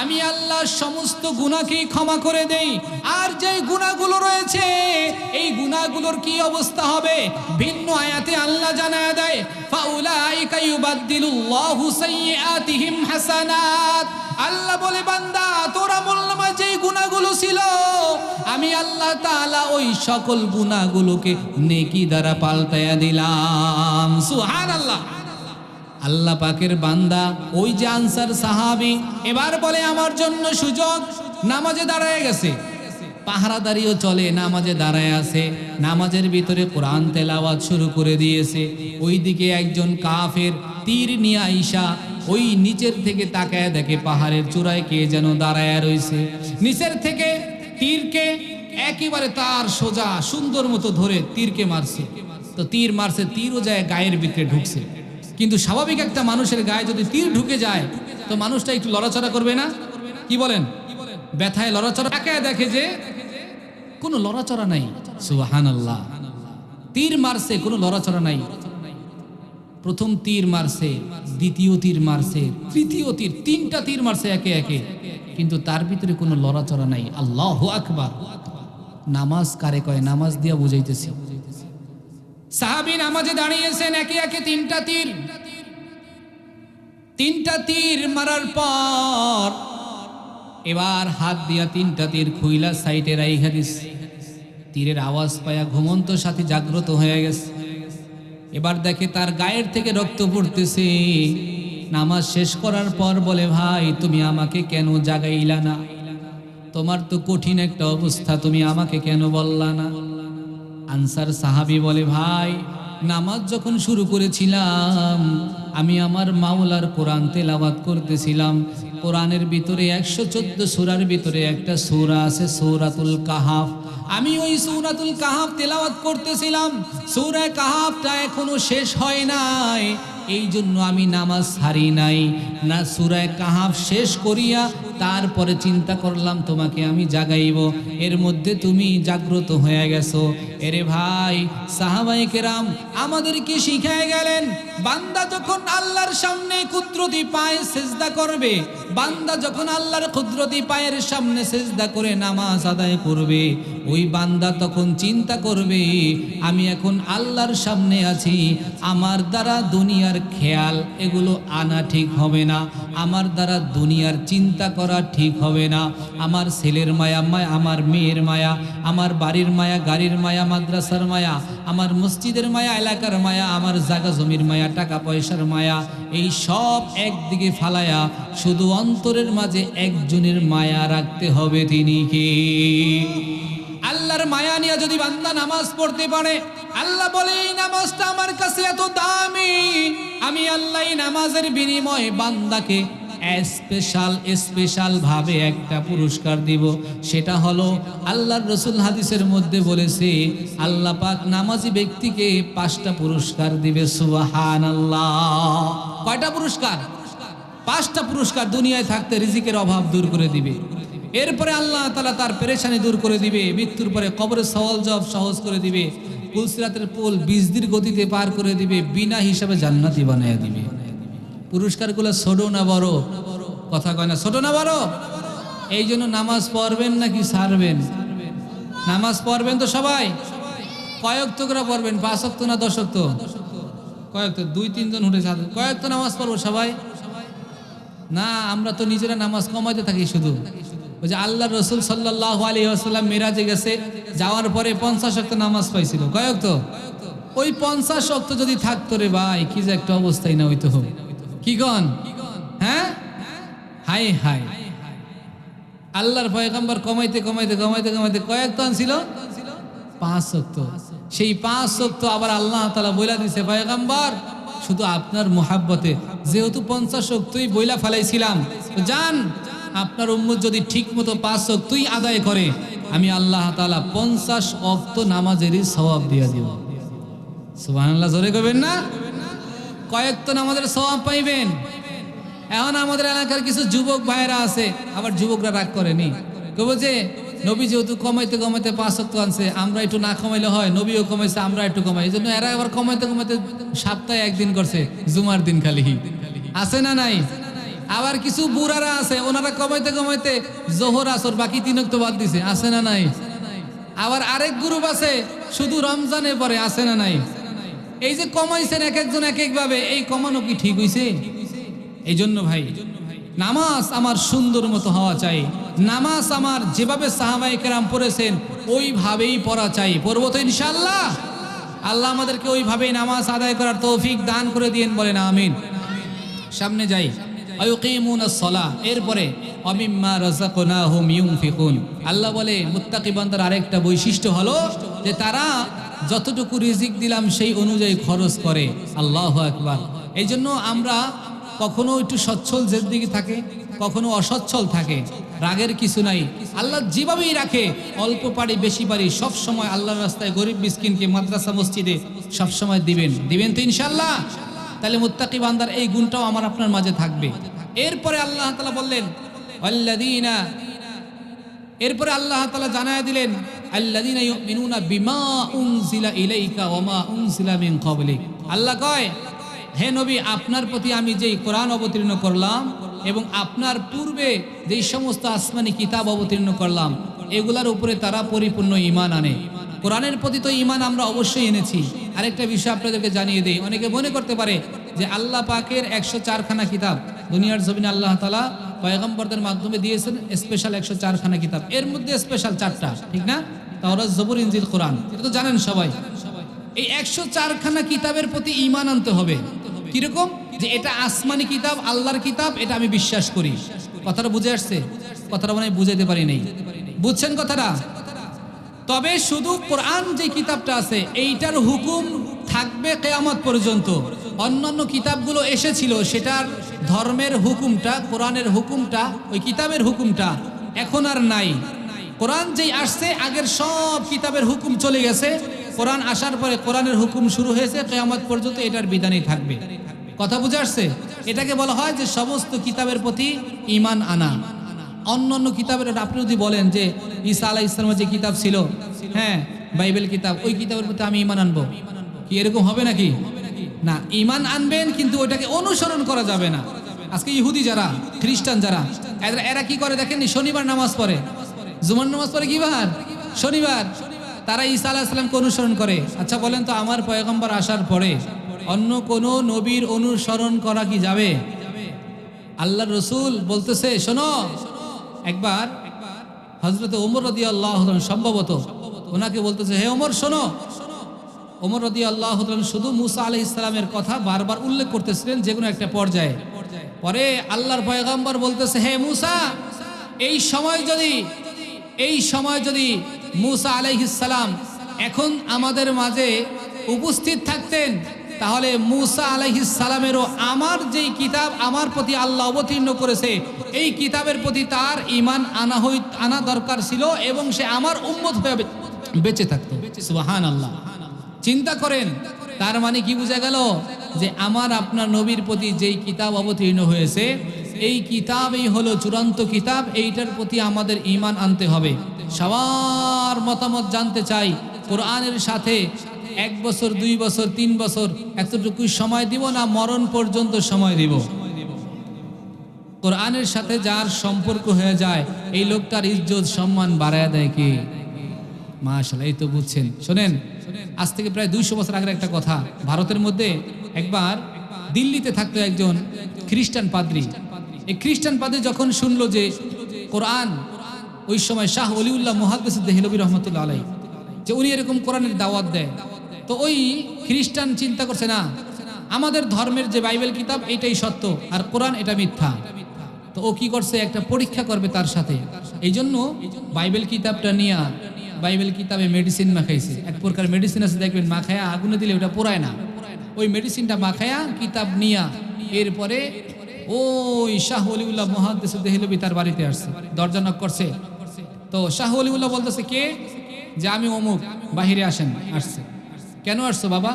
Speaker 1: আমি আল্লাহ সমস্ত গুনাহকেই ক্ষমা করে দেই। আর যেই গুনাহগুলো রয়েছে এই গুনাহগুলোর কি অবস্থা হবে? ভিন্ন আয়াতে আল্লাহ জানায়া দেয়, ফাউলাইকা ইউবাদদিলুল্লাহু সাইয়্যাতিহিম হাসানাত। আল্লাহ বলে, বান্দা তোর আমলনামায় যেই গুনাহগুলো ছিল আমি আল্লাহ তাআলা ওই সকল গুনাহগুলোকে নেকি দ্বারা পাল্টায়া দিলাম। সুবহানাল্লাহ। আল্লাহ পাকের বান্দা ওই যে আনসার সাহাবী এবার বলে, আমার জন্য সুযোগ। নামাজে দাঁড়ায় গেছে, পাহারাদারিও চলে, নামাজে দাঁড়ায় আছে, নামাজের ভিতরে কোরআন তেলাওয়াত শুরু করে দিয়েছে। ওইদিকে একজন কাফের তীর নিয়ে আইসা ওই নিচের থেকে তাকায় দেখে পাহাড়ের চূড়ায় কে যেন দাঁড়ায় রয়েছে। নিচের থেকে তীরকে একেবারে তার সোজা সুন্দর মতো ধরে তীরকে মারছে। তো তীর মারছে, তীরও যায় গায়ের ভিতরে ঢুকছে। কিন্তু স্বাভাবিক একটা মানুষের গায়ে যদি তীর ঢুকে যায় তো মানুষটা একটু লড়াচড়া করবে না? কি বলেন? ব্যথায় লড়াচড়া। তাকায় দেখে যে কোনো লড়াচড়া নাই। সুবহানাল্লাহ। তীর মারছে, কোনো লড়াচড়া নাই। প্রথম তীর মারছে, দ্বিতীয় তীর মারছে, তৃতীয় তীর, তিনটা তীর মারছে একে একে, কিন্তু তার ভিতরে কোনো লড়াচড়া নাই। আল্লাহু আকবার। নামাজ কারে কয়? নামাজ দিয়া বুঝাইতেছি। সাহাবী নামাজে দাঁড়িয়েছেন, একে একে তিনটা তীর মারার পর এবার হাত দিয়া তিনটা তীর খুইলা সাইডে রাইখা দিছে। তীরের আওয়াজ পায়া ঘুমন্ত সাথী জাগ্রত হয়ে গেছে। এবার দেখে তার গায়ের থেকে রক্ত পড়তেছে। নামাজ শেষ করার পর বলে, ভাই তুমি আমাকে কেন জাগাইলা না? তোমার তো কঠিন একটা অবস্থা, তুমি আমাকে কেন বললা না? আনসার সাহাবী বলে, ভাই নামাজ যখন শুরু করেছিলাম আমি আমার মাওলার কোরআন তেলাওয়াত করতেছিলাম। কোরআনের ভিতরে 114 সূরার ভিতরে একটা সূরা আছে সূরাতুল কাহাফ। আমি ওই সূরাতুল কাহাফ তেলাওয়াত করতেছিলাম। সূরা কাহাফটা এখনো শেষ হয় নাই, এই জন্য আমি নামাজ ছাড়ি নাই না। সূরা কাহাফ শেষ করিয়া তারপরে চিন্তা করলাম তোমাকে আমি জাগাইব, এর মধ্যে তুমি জাগ্রত হয়ে গেছো। এরে ভাই, সাহাবায়ে কেরাম আমাদেরকে শিখায় গেলেন, বান্দা যখন আল্লাহর সামনে কুদরতি পায়ে সিজদা করবে, বান্দা যখন আল্লাহর কুদরতি পায়ের সামনে সিজদা করে নামাজ আদায় করবে, ওই বান্দা তখন চিন্তা করবে আমি এখন আল্লাহর সামনে আছি, আমার দ্বারা দুনিয়ার খেয়াল এগুলো আনা ঠিক হবে না, আমার দ্বারা দুনিয়ার চিন্তা করা ঠিক হবে না। আমার ছেলের মায়া, আমার মেয়ের মায়া, আমার বাড়ির মায়া, গাড়ির মায়া, মাদ্রাসার মায়া, আমার মসজিদের মায়া, এলাকার মায়া, আমার জায়গা জমির মায়া, টাকা পয়সার মায়া, এই সব একদিকে ফালায়া শুধু অন্তরের মাঝে একজনের মায়া রাখতে হবে। তিনি কে? আল্লাহর মায়া নিয়ে যদি বান্দা নামাজ পড়তে পারে, আল্লাহ বলে এই নামাজটা আমার কাছে এত দামি, আমি আল্লাহ এই নামাজের বিনিময়ে বান্দাকে স্পেশাল ভাবে একটা পুরস্কার দিব। সেটা হলো আল্লাহর রাসূল হাদিসের মধ্যে বলেছে, আল্লাহ পাক নামাজি ব্যক্তিকে 5টা পুরস্কার দিবে। সুবহানাল্লাহ। কয়টা পুরস্কার? 5টা পুরস্কার। দুনিয়ায় থাকতে রিজিকের অভাব দূর করে দিবে, এরপরে আল্লাহ তাআলা তার পেরেশানি দূর করে দিবে, মৃত্যুর পরে কবরের সওয়াল জবাব সহজ করে দিবে, পুলসিরাতের পোল 20 দিন গতিতে পার করে দিবে, বিনা হিসাবে জান্নাতি বানায় দিবে। পুরস্কারগুলো ছোট না বড়? কথা কয় না, ছোট না বড়? এই জন্য নামাজ পড়বেন নাকি ছাড়বেন? নামাজ পড়বেন তো সবাই? কয়েক তো করে পড়বেন, 5 ওয়াক্ত না 10 ওয়াক্ত? কয়েক তো, 2-3 জন উঠে সাথে কয়েক তো নামাজ পড়বো সবাই না। আমরা তো নিজেরা নামাজ কমাইতে থাকি শুধু। ওই যে আল্লাহ রসুল সাল্লাল্লাহু আলাইহি ওয়াসাল্লাম মেরাজে গেছে, যাওয়ার পরে 50 ওয়াক্ত নামাজ পাইছিল। কয়েক তো? ওই 50 ওয়াক্ত যদি থাকতো রে ভাই, কি যে একটা অবস্থাই না হইতো। কি কন? হ্যাঁ, হাই হাই। আল্লাহর পয়গম্বর কমাইতে কমাইতে কমাইতে কমাইতে কয়েক তো আনছিল? 5 ওয়াক্ত। সেই 5 ওয়াক্ত আবার আল্লাহ তাআলা বইলা দিছে, পয়গম্বর শুধু আপনার মুহাব্বতে যেহেতু 50 ওয়াক্তই বইলা ফেলাইছিলাম, যান আপনার উম্মত যদি ঠিক মতো 5 ওয়াক্তই আদায় করে, আমি আল্লাহ তাআলা 50 ওয়াক্ত নামাজেরই সওয়াব দিয়ে দিব। সুবহানাল্লাহ, জোরে কইবেন না? কয়েক তো নামাজের সওয়াব পাইবেন। এখন আমাদের এলাকার কিছু যুবক ভাইরা আছে, আবার যুবকরা রাগ করেনি, কইব যে নবী যেহেতু কমাইতে কমাইতে 5 ওয়াক্ত আনছে, আমরা একটু না কমাইলে হয়, নবীও কমাইছে আমরা একটু কমাই, এই জন্য এরা আবার কমাইতে কমাইতে সপ্তাহে একদিন করছে, জুমার দিন খালি। আছে না নাই? আবার কিছু বুড়ারা আছে, ওনারা কমাইতে কমাইতে জোহর আসর বাকি 3 ওয়াক্ত বাদ দিছে। আছে না নাই? আবার আরেক গ্রুপ আছে শুধু রমজানে পরে। আছে না নাই? এই যে কমাইছেন এক একজন এক এক ভাবে, এই কমানো কি ঠিক হইছে? এই জন্য ভাই, নামাজ আমার সুন্দর মতো হওয়া চাই। নামাজ আমার যেভাবে সাহাবায়ে কেরাম পড়েছেন ওইভাবেই পড়া চাই। পড়বো তো ইনশাআল্লাহ? আল্লাহ আমাদেরকে ওইভাবেই নামাজ আদায় করার তৌফিক দান করে দিয়েন, বলেন আমিন। সামনে যাই। আয়ুকিমুনাস সালাহ, এরপরে ওয়ামিম্মা রাযাকনাহুম ইউনফিকুন। আল্লাহ বলে মুত্তাকি বান্দার আরেকটা বৈশিষ্ট্য হলো যে তারা যতটুকু রিজিক দিলাম সেই অনুযায়ী খরচ করে। আল্লাহু আকবার। এই জন্য আমরা কখনো একটু সচ্ছল দিকে থাকে, কখনো অসচ্ছল থাকে, রাগের কিছু নাই। আল্লাহ যেভাবেই রাখে, অল্প পারি বেশি পারি সব সময় আল্লাহর রাস্তায় গরিব মিসকিনকে মাদ্রাসা মসজিদে সব সময় দিবেন তো ইনশাআল্লাহ। তাহলে মুত্তাকি বান্দার এই গুণটাও আমার আপনার মাঝে থাকবে। এরপরে আল্লাহ তাআলা বললেন আল্লাযীনা, এরপরে আল্লাহ তাআলা জানায়া দিলেন আল্লাযীনা ইউমিনুনা বিমা উনজিলা ইলাইকা ওয়া মা উনজিলা মিন ক্বাবলিক। আল্লাহ কয়, হে নবী, আপনার প্রতি আমি যেই কোরআন অবতীর্ণ করলাম এবং আপনার পূর্বে যেই সমস্ত আসমানি কিতাব অবতীর্ণ করলাম, এগুলার উপরে তারা পরিপূর্ণ ঈমান আনে। কোরআনের প্রতি তো ঈমান আমরা অবশ্যই এনেছি। আরেকটা বিষয় আপনাদেরকে জানিয়ে দেই, অনেকে মনে করতে পারে যে আল্লাহ পাকের 104খানা কিতাব দুনিয়ার জমিনে আল্লাহ তাআলা পয়গম্বরদের মাধ্যমে দিয়েছেন, স্পেশাল 104খানা কিতাব। এর মধ্যে স্পেশাল 4টা, ঠিক না? তাওরাত, জবুর, ইনজিল, কোরআন, এটা তো জানেন সবাই। এই 104খানা কিতাবের প্রতি ঈমান আনতে হবে। কিরকম? যে এটা আসমানি কিতাব, আল্লাহর কিতাব, এটা আমি বিশ্বাস করি। কথাটা বুঝে আসছে? কথাটা মনে হয় বুঝাইতে পারি নাই। বুঝছেন কথাটা? তবে শুধু কোরআন যে কিতাবটা আছে এইটার হুকুম থাকবে কিয়ামত পর্যন্ত। অন্যান্য কিতাবগুলো এসেছিল, সেটার ধর্মের হুকুমটা, কোরআনের হুকুমটা, ওই কিতাবের হুকুমটা এখন আর নাই। কোরআন যেই আসছে, আগের সব কিতাবের হুকুম চলে গেছে, কোরআন আসার পরে কোরআনের হুকুম শুরু হয়েছে, কিয়ামত পর্যন্ত এটার বিধানই থাকবে। কথা বুঝে আসছে? এটাকে বলা হয় যে সমস্ত কিতাবের প্রতি ঈমান আনা। অন্যান্য কিতাবের, আপনি যদি বলেন যে ঈসা আলাইহিস সালামের যে কিতাব ছিল, হ্যাঁ বাইবেল কিতাব, ওই কিতাবের প্রতি আমি ঈমান আনবো, কি এরকম হবে নাকি? না, ঈমান আনবেন কিন্তু ওইটাকে অনুসরণ করা যাবে না। আজকে ইহুদি যারা, খ্রিস্টান যারা, এরা কি করে দেখেননি? শনিবার নামাজ পড়ে, জুমার নামাজ পড়ে কি বার? শনিবার। তারা ঈসা আলাইহিস সালামকে অনুসরণ করে। আচ্ছা বলেন তো, আমার পয়গম্বর আসার পরে অন্য কোন নবীর অনুসরণ করা কি যাবে? আল্লাহর রাসূল বলতেছে, শোনো, একবার হযরত ওমর রাদিয়াল্লাহু আনহু সম্ভবত ওনাকে বলতেছে, হে ওমর শোনো। ওমর রাদিয়াল্লাহু আনহু শুধু মুসা আলাইহিস সালামের কথা বারবার উল্লেখ করতেছিলেন যে কোনো একটা পর্যায়ে। পরে আল্লাহর পয়গম্বর বলতেছে, হে মুসা, এই সময় যদি মুসা আলাইহিস সালাম এখন আমাদের মাঝে উপস্থিত থাকতেন, তাহলে মুসা আলাইহিস সালামেরও আমার যেই কিতাব আমার প্রতি আল্লাহ অবতীর্ণ করেছে এই কিতাবের প্রতি তার ঈমান আনা দরকার ছিল এবং সে আমার উম্মত হয়ে বেঁচে থাকতো। সুবহানাল্লাহ। চিন্তা করেন, তার মানে কি বোঝা গেল? যে আমার আপনার নবীর প্রতি যেই কিতাব অবতীর্ণ হয়েছে এই কিতাবই হলো চূড়ান্ত কিতাব, এইটার প্রতি আমাদের ঈমান আনতে হবে। সবার মতামত জানতে চাই। কোরআনের সাথে 1 বছর 2 বছর 3 বছর এতটুকু সময় দিব না মরণ পর্যন্ত সময় দিব? কোরআনের সাথে যার সম্পর্ক হয়ে যায় এই লোকটার ইজ্জত সম্মান বাড়ায় দেয় কি? মাশাআল্লাহ, এই তো বুঝছেন। শোনেন, আজ থেকে প্রায় 200 বছর আগের একটা কথা। ভারতের মধ্যে একবার দিল্লিতে থাকতো একজন খ্রিস্টান পাদ্রী। এই খ্রিস্টান পাদ্রী যখন শুনলো যে কোরআন, ওই সময় শাহ ওলিউল্লাহ মুহাদ্দিস দেহলভী রহমতুল্লাহ আলাইহি, যে উনি এরকম কোরআনের দাওয়াত দেয়, তো ওই খ্রিস্টান চিন্তা করছে না আমাদের ধর্মের যে বাইবেল কিতাব এটাই সত্য আর কোরআন এটা মিথ্যা। তো ও কি করছে, একটা পরীক্ষা করবে তার সাথে, এই জন্য বাইবেল কিতাবটা নিয়ে, বাইবেল কিতাবে মেডিসিন মাখাইছে। এক প্রকার মেডিসিন আছে দেখবেন, মাখায়া আগুনে দিলে ওটা পোড়ায় না, ওই মেডিসিনটা মাখায়া কিতাব নিয়া এরপরে ওই শাহ ওলিউল্লাহ মুহাদ্দিস দেহলভী তার বাড়িতে আসছে, দরজা নক করছে। তো শাহ ওলিউল্লাহ বলতেছে কে, যে আমি অমুক, বাহিরে আসেন। আসছে, কেন আসছো বাবা?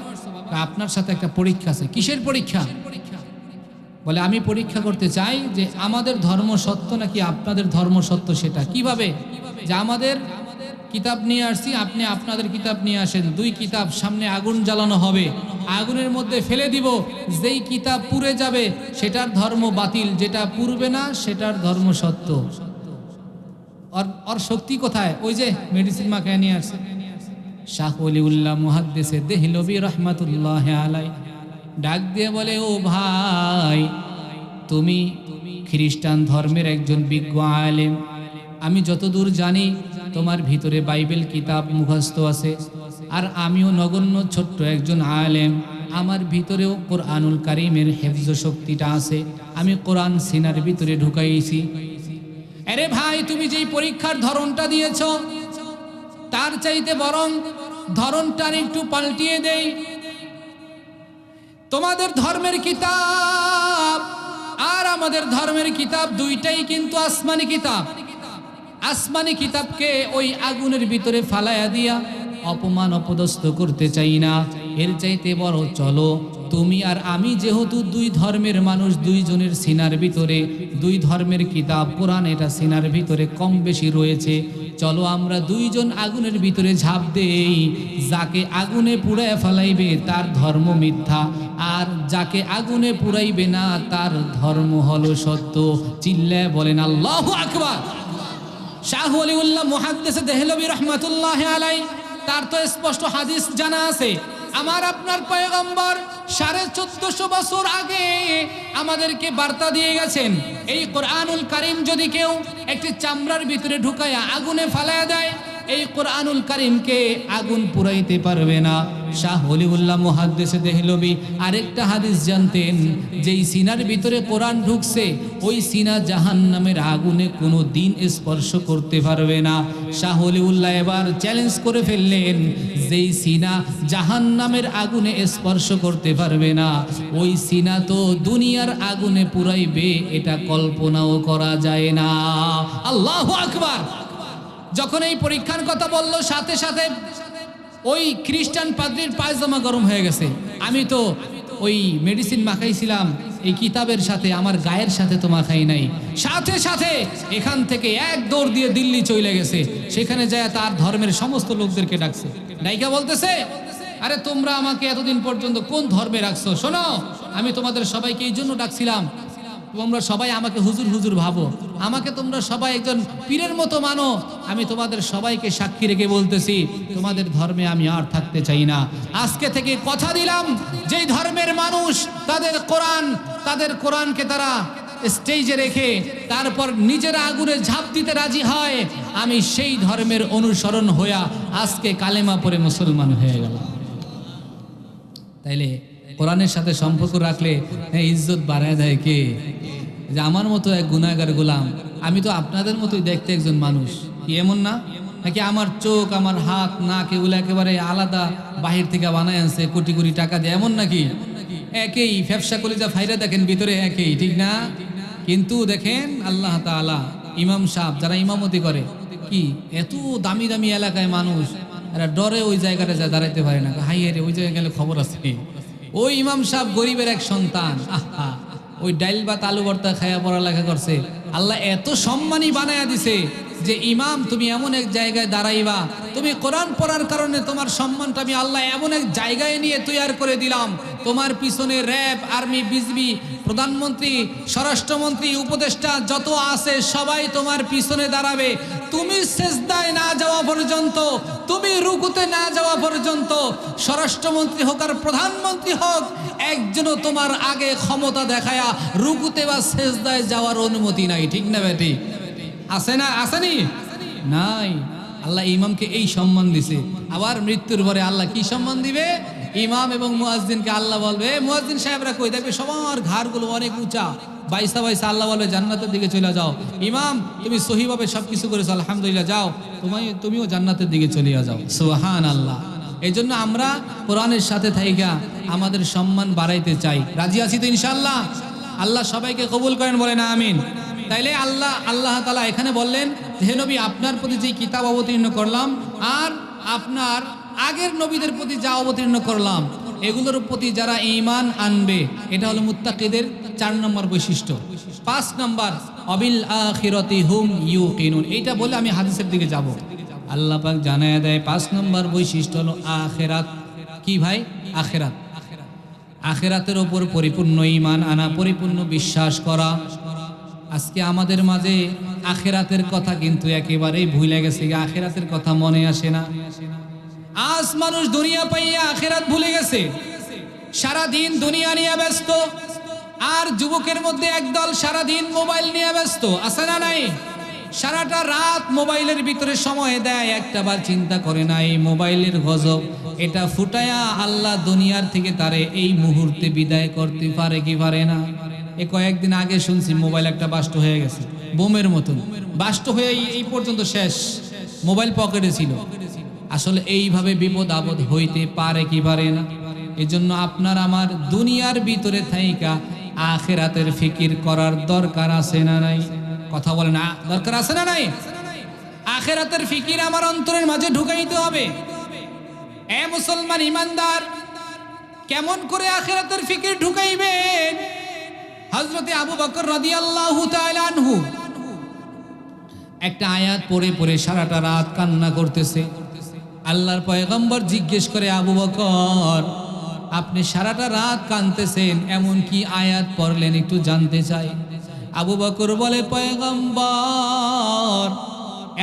Speaker 1: আপনার সাথে একটা পরীক্ষা আছে। কিসের পরীক্ষা? বলে আমি পরীক্ষা করতে চাই যে আমাদের ধর্ম সত্য নাকি আপনাদের ধর্ম সত্য। সেটা কিভাবে? যে আমাদের কিতাব নিয়ে আসছি, আপনি আপনাদের কিতাব নিয়ে আসেন, দুই কিতাব সামনে আগুন জ্বালানো হবে, আগুনের মধ্যে ফেলে দিব, যেই কিতাব পুড়ে যাবে সেটার ধর্ম বাতিল, যেটা পুড়বে না সেটার ধর্ম সত্য। ওর শক্তি কোথায়? ওই যে মেডিসিন মাখায় নিয়ে আসছে। শাহ ওলিউল্লাহ মুহাদ্দিস দেহলভী রহমাতুল্লাহ আলাইহি ডাক দিয়ে বলে, ও ভাই, তুমি খ্রিস্টান ধর্মের একজন বিজ্ঞ আলেম, আমি যতদূর জানি তোমার ভিতরে বাইবেল কিতাব মুখস্থ আছে, আর আমিও নগণ্য ছোট্ট একজন আলেম, আমার ভিতরেও কোরআনুল কারীমের হেফজ শক্তিটা আছে, আমি কোরআন সিনার ভিতরে ঢুকাইছি। আরে ভাই, তুমি যেই পরীক্ষার ধরনটা দিয়েছ তার চাইতে বরং ধরনটা একটু পাল্টিয়ে দেই। তোমাদের ধর্মের কিতাব আর আমাদের ধর্মের কিতাব দুইটাই কিন্তু আসমানি কিতাব। আসমানি কিতাবকে ওই আগুনের ভিতরে ফালায়া দিয়া অপমান অপদস্থ করতে চাই না। এর চাইতে বড়, চলো তুমি আর আমি যেহেতু দুই ধর্মের মানুষ, দুইজনের সিনার ভিতরে দুই ধর্মের কিতাব কোরআন এটা সিনার ভিতরে কম বেশি রয়েছে, চলো আমরা দুইজন আগুনের ভিতরে ঝাঁপ দেই। যাকে আগুনে পুড়ায় ফেলাইবে তার ধর্ম মিথ্যা, আর যাকে আগুনে পুড়াইবে না তার ধর্ম হলো সত্য। চিল্লায় বলেন আল্লাহু আকবার। শাহ ওলিউল্লাহ মুহাদ্দিস দেহলভী রহমাতুল্লাহ আলাইহি, তার তো স্পষ্ট হাদিস জানা আছে, আমার আপনার পয়গম্বর 1450 বছর আগে আমাদেরকে বার্তা দিয়ে গেছেন, এই কোরআনুল কারীম যদি কেউ একটি চামড়ার ভিতরে ঢুকায়া আগুনে ফালায়া দেয়, এই কোরআনুল কারীমকে আগুন পুরাইতে পারবে না। শাহ ওলিউল্লাহ মুহাদ্দিস দেহলভী আরেকটা হাদিস জানতেন, যেই সিনার ভিতরে কোরআন ঢুকছে ওই সিনা জাহান্নামের আগুনে কোনো দিন স্পর্শ করতে পারবে না। শাহ ওলিউল্লাহ এবার চ্যালেঞ্জ করে ফেললেন, যেই সিনা জাহান্নামের আগুনে স্পর্শ করতে পারবে না ওই সিনা তো দুনিয়ার আগুনে পুরাইবে, এটা কল্পনাও করা যায় না। আল্লাহু আকবার। যখন এই পরীক্ষার কথা বলল, সাথে সাথে ওই খ্রিস্টান পাদ্রীর পায়জামা গরম হয়ে গেছে। আমি তো ওই মেডিসিন মাখাইছিলাম এই কিতাবের সাথে, আমার গায়ের সাথে তো মাখাই নাই। সাথে সাথে এখান থেকে এক দৌড় দিয়ে দিল্লি চলে গেছে, সেখানে যায় তার ধর্মের সমস্ত লোকদেরকে ডাকছে। ডাইকা বলতেছে, আরে তোমরা আমাকে এতদিন পর্যন্ত কোন ধর্মে রাখছো? শোনো, আমি তোমাদের সবাইকে এই জন্য ডাকছিলাম, তোমরা সবাই আমাকে হুজুর হুজুর ভাবো, আমাকে তোমরা সবাই একজন পীরের মতো মানো। আমি তোমাদের সবাইকে সাক্ষী রেখে বলতেছি, তোমাদের ধর্মে আমি আর থাকতে চাই না। আজকে থেকে কথা দিলাম, যেই ধর্মের মানুষ তাদের কোরআনকে তারা স্টেজে রেখে তারপর নিজেরা আগুনে ঝাঁপ দিতে রাজি হয়, আমি সেই ধর্মের অনুসরণ হইয়া আজকে কালেমা পড়ে মুসলমান হয়ে গেলাম। তাইলে কোরআনের সাথে সম্পর্ক রাখলে ইজ্জত বাড়ায় দেয় কে? যে আমার মতো এক গুনাহগার গোলাম, আমি তো আপনাদের মতোই দেখতে একজন মানুষ, কি এমন না? নাকি আমার চোখ, আমার হাত, নাক এগুলো একেবারে আলাদা, বাহির থেকে বানায় আনছে কোটি কোটি টাকা দিয়ে, এমন নাকি? একই ফ্যাপসা কলিজা ফাইরা দেখেন, ভিতরে একই, ঠিক না? কিন্তু দেখেন আল্লাহ তাআলা, ইমাম সাহেব যারা ইমামতি করে, কি এত দামি দামি এলাকায় মানুষ, এরা ডরে ওই জায়গাটা যা দাঁড়াইতে পারে না। হাই রে, ওই জায়গায় গেলে খবর আছে। ওই ইমাম সাহেব গরিবের এক সন্তান, আহা, ওই ডাইল বা আলু ভর্তা খায়া পড়ালেখা করছে, আল্লাহ এত সম্মানী বানায়া দিছে যে ইমাম তুমি এমন এক জায়গায় দাঁড়াইবা, তুমি কোরআন পড়ার কারণে তোমার সম্মানটা আমি আল্লাহ এমন এক জায়গায় নিয়ে তৈরি করে দিলাম, তোমার পিছনে র্যাব, আর্মি, বিজিবি প্রধানমন্ত্রী, স্বরাষ্ট্রমন্ত্রী, উপদেষ্টা যত আছে সবাই তোমার পিছনে দাঁড়াবে। তুমি সেজদায় না যাওয়া পর্যন্ত, তুমি রুকুতে না যাওয়া পর্যন্ত, স্বরাষ্ট্রমন্ত্রী হোক আর প্রধানমন্ত্রী হোক, একজনও তোমার আগে ক্ষমতা দেখায়া রুকুতে বা সেজদায় যাওয়ার অনুমতি নাই। ঠিক না বেটি? আছে না? আসেনি? নাই। আল্লাহ ইমামকে এই সম্মান দিছে। আবার মৃত্যুর পরে আল্লাহ কি সম্মান দিবে? ইমাম এবং মুয়াজ্জিনকে আল্লাহ বলবে, মুয়াজ্জিন সাহেবরা কই, দেখবে সবার ঘাড়গুলো অনেক উঁচা, বাইসা বাইসা আল্লাহ বলবে জান্নাতের দিকে চলে যাও। ইমাম তুমি সহিভাবে সবকিছু করেছো, আলহামদুলিল্লাহ, যাও, তুমিও জান্নাতের দিকে চলে যাও। সুবহানাল্লাহ। এই জন্য আমরা কোরআনের সাথে থাইকা আমাদের সম্মান বাড়াইতে চাই। রাজি আছি তো ইনশাআল্লাহ? আল্লাহ সবাইকে কবুল করেন, বলেন আমিন। তাইলে আল্লাহ তাআলা এখানে বললেন, হে নবী, আপনার প্রতি যে কিতাব অবতীর্ণ করলাম আর আপনার আগের নবীদের প্রতি যা অবতীর্ণ করলাম, এগুলোর প্রতি যারা ঈমান আনবে, এটা হলো মুত্তাকিদের 4 নম্বর বৈশিষ্ট্য। 5 নম্বর, অবিল আখিরাতি হুম ইউকিনুন। এইটা বলে আমি হাদিসের দিকে যাব। আল্লাহ পাক জানায় দেয় 5 নম্বর বৈশিষ্ট্য হলো আখিরাত। কি ভাই? আখিরাত। আখিরাতের উপর পরিপূর্ণ ঈমান আনা, পরিপূর্ণ বিশ্বাস করা। আজকে আমাদের মাঝে আখিরাতের কথা কিন্তু একেবারেই ভুলে গেছে, আখিরাতের কথা মনে আসে না। আজ মানুষ দুনিয়া পাইয়া আখিরাত ভুলে গেছে, সারাদিন দুনিয়া নিয়ে ব্যস্ত। আর যুবকের মধ্যে একদল সারাদিন মোবাইল নিয়ে ব্যস্ত, আছে না নাই? সারাটা রাত মোবাইলের ভিতরে সময় দেয়, একটাবার চিন্তা করে না এই মোবাইলের গজব, এটা ফুটায়া আল্লাহ দুনিয়ার থেকে তারে এই মুহূর্তে বিদায় করতে পারে কি পারে না? এ কয়েকদিন আগে শুনছি মোবাইল একটা বাস্ট হয়ে গেছে, বোমের মতন বাস্ট হয়ে এই পর্যন্ত শেষ, মোবাইল পকেটে ছিল। আসলে এইভাবে বিপদ আপদ হইতে পারে কি পারে না? এজন্য আপনার আমার দুনিয়ার ভিতরে থাইকা আখিরাতের ফিকির করার দরকার আছে না নাই? কথা বলেন, দরকার আছে না নাই? আখিরাতের ফিকির আমার অন্তরের মাঝে ঢুকাইতে হবে। এ মুসলমান ইমানদার, কেমন করে আখিরাতের ফিকির ঢুকাইবেন? হযরতে আবু বকর রাদিয়াল্লাহু তাআলা আনহু একটা আয়াত পড়ে পড়ে সারাটা রাত কান্না করতেছে। আল্লাহর পয়গম্বর জিজ্ঞেস করে, আবু বকর, আপনি সারাটা রাত কাঁদতেছেন, এমন কি আয়াত পড়লেন, একটু জানতে চাই। আবু বকর বলে, পয়গম্বর,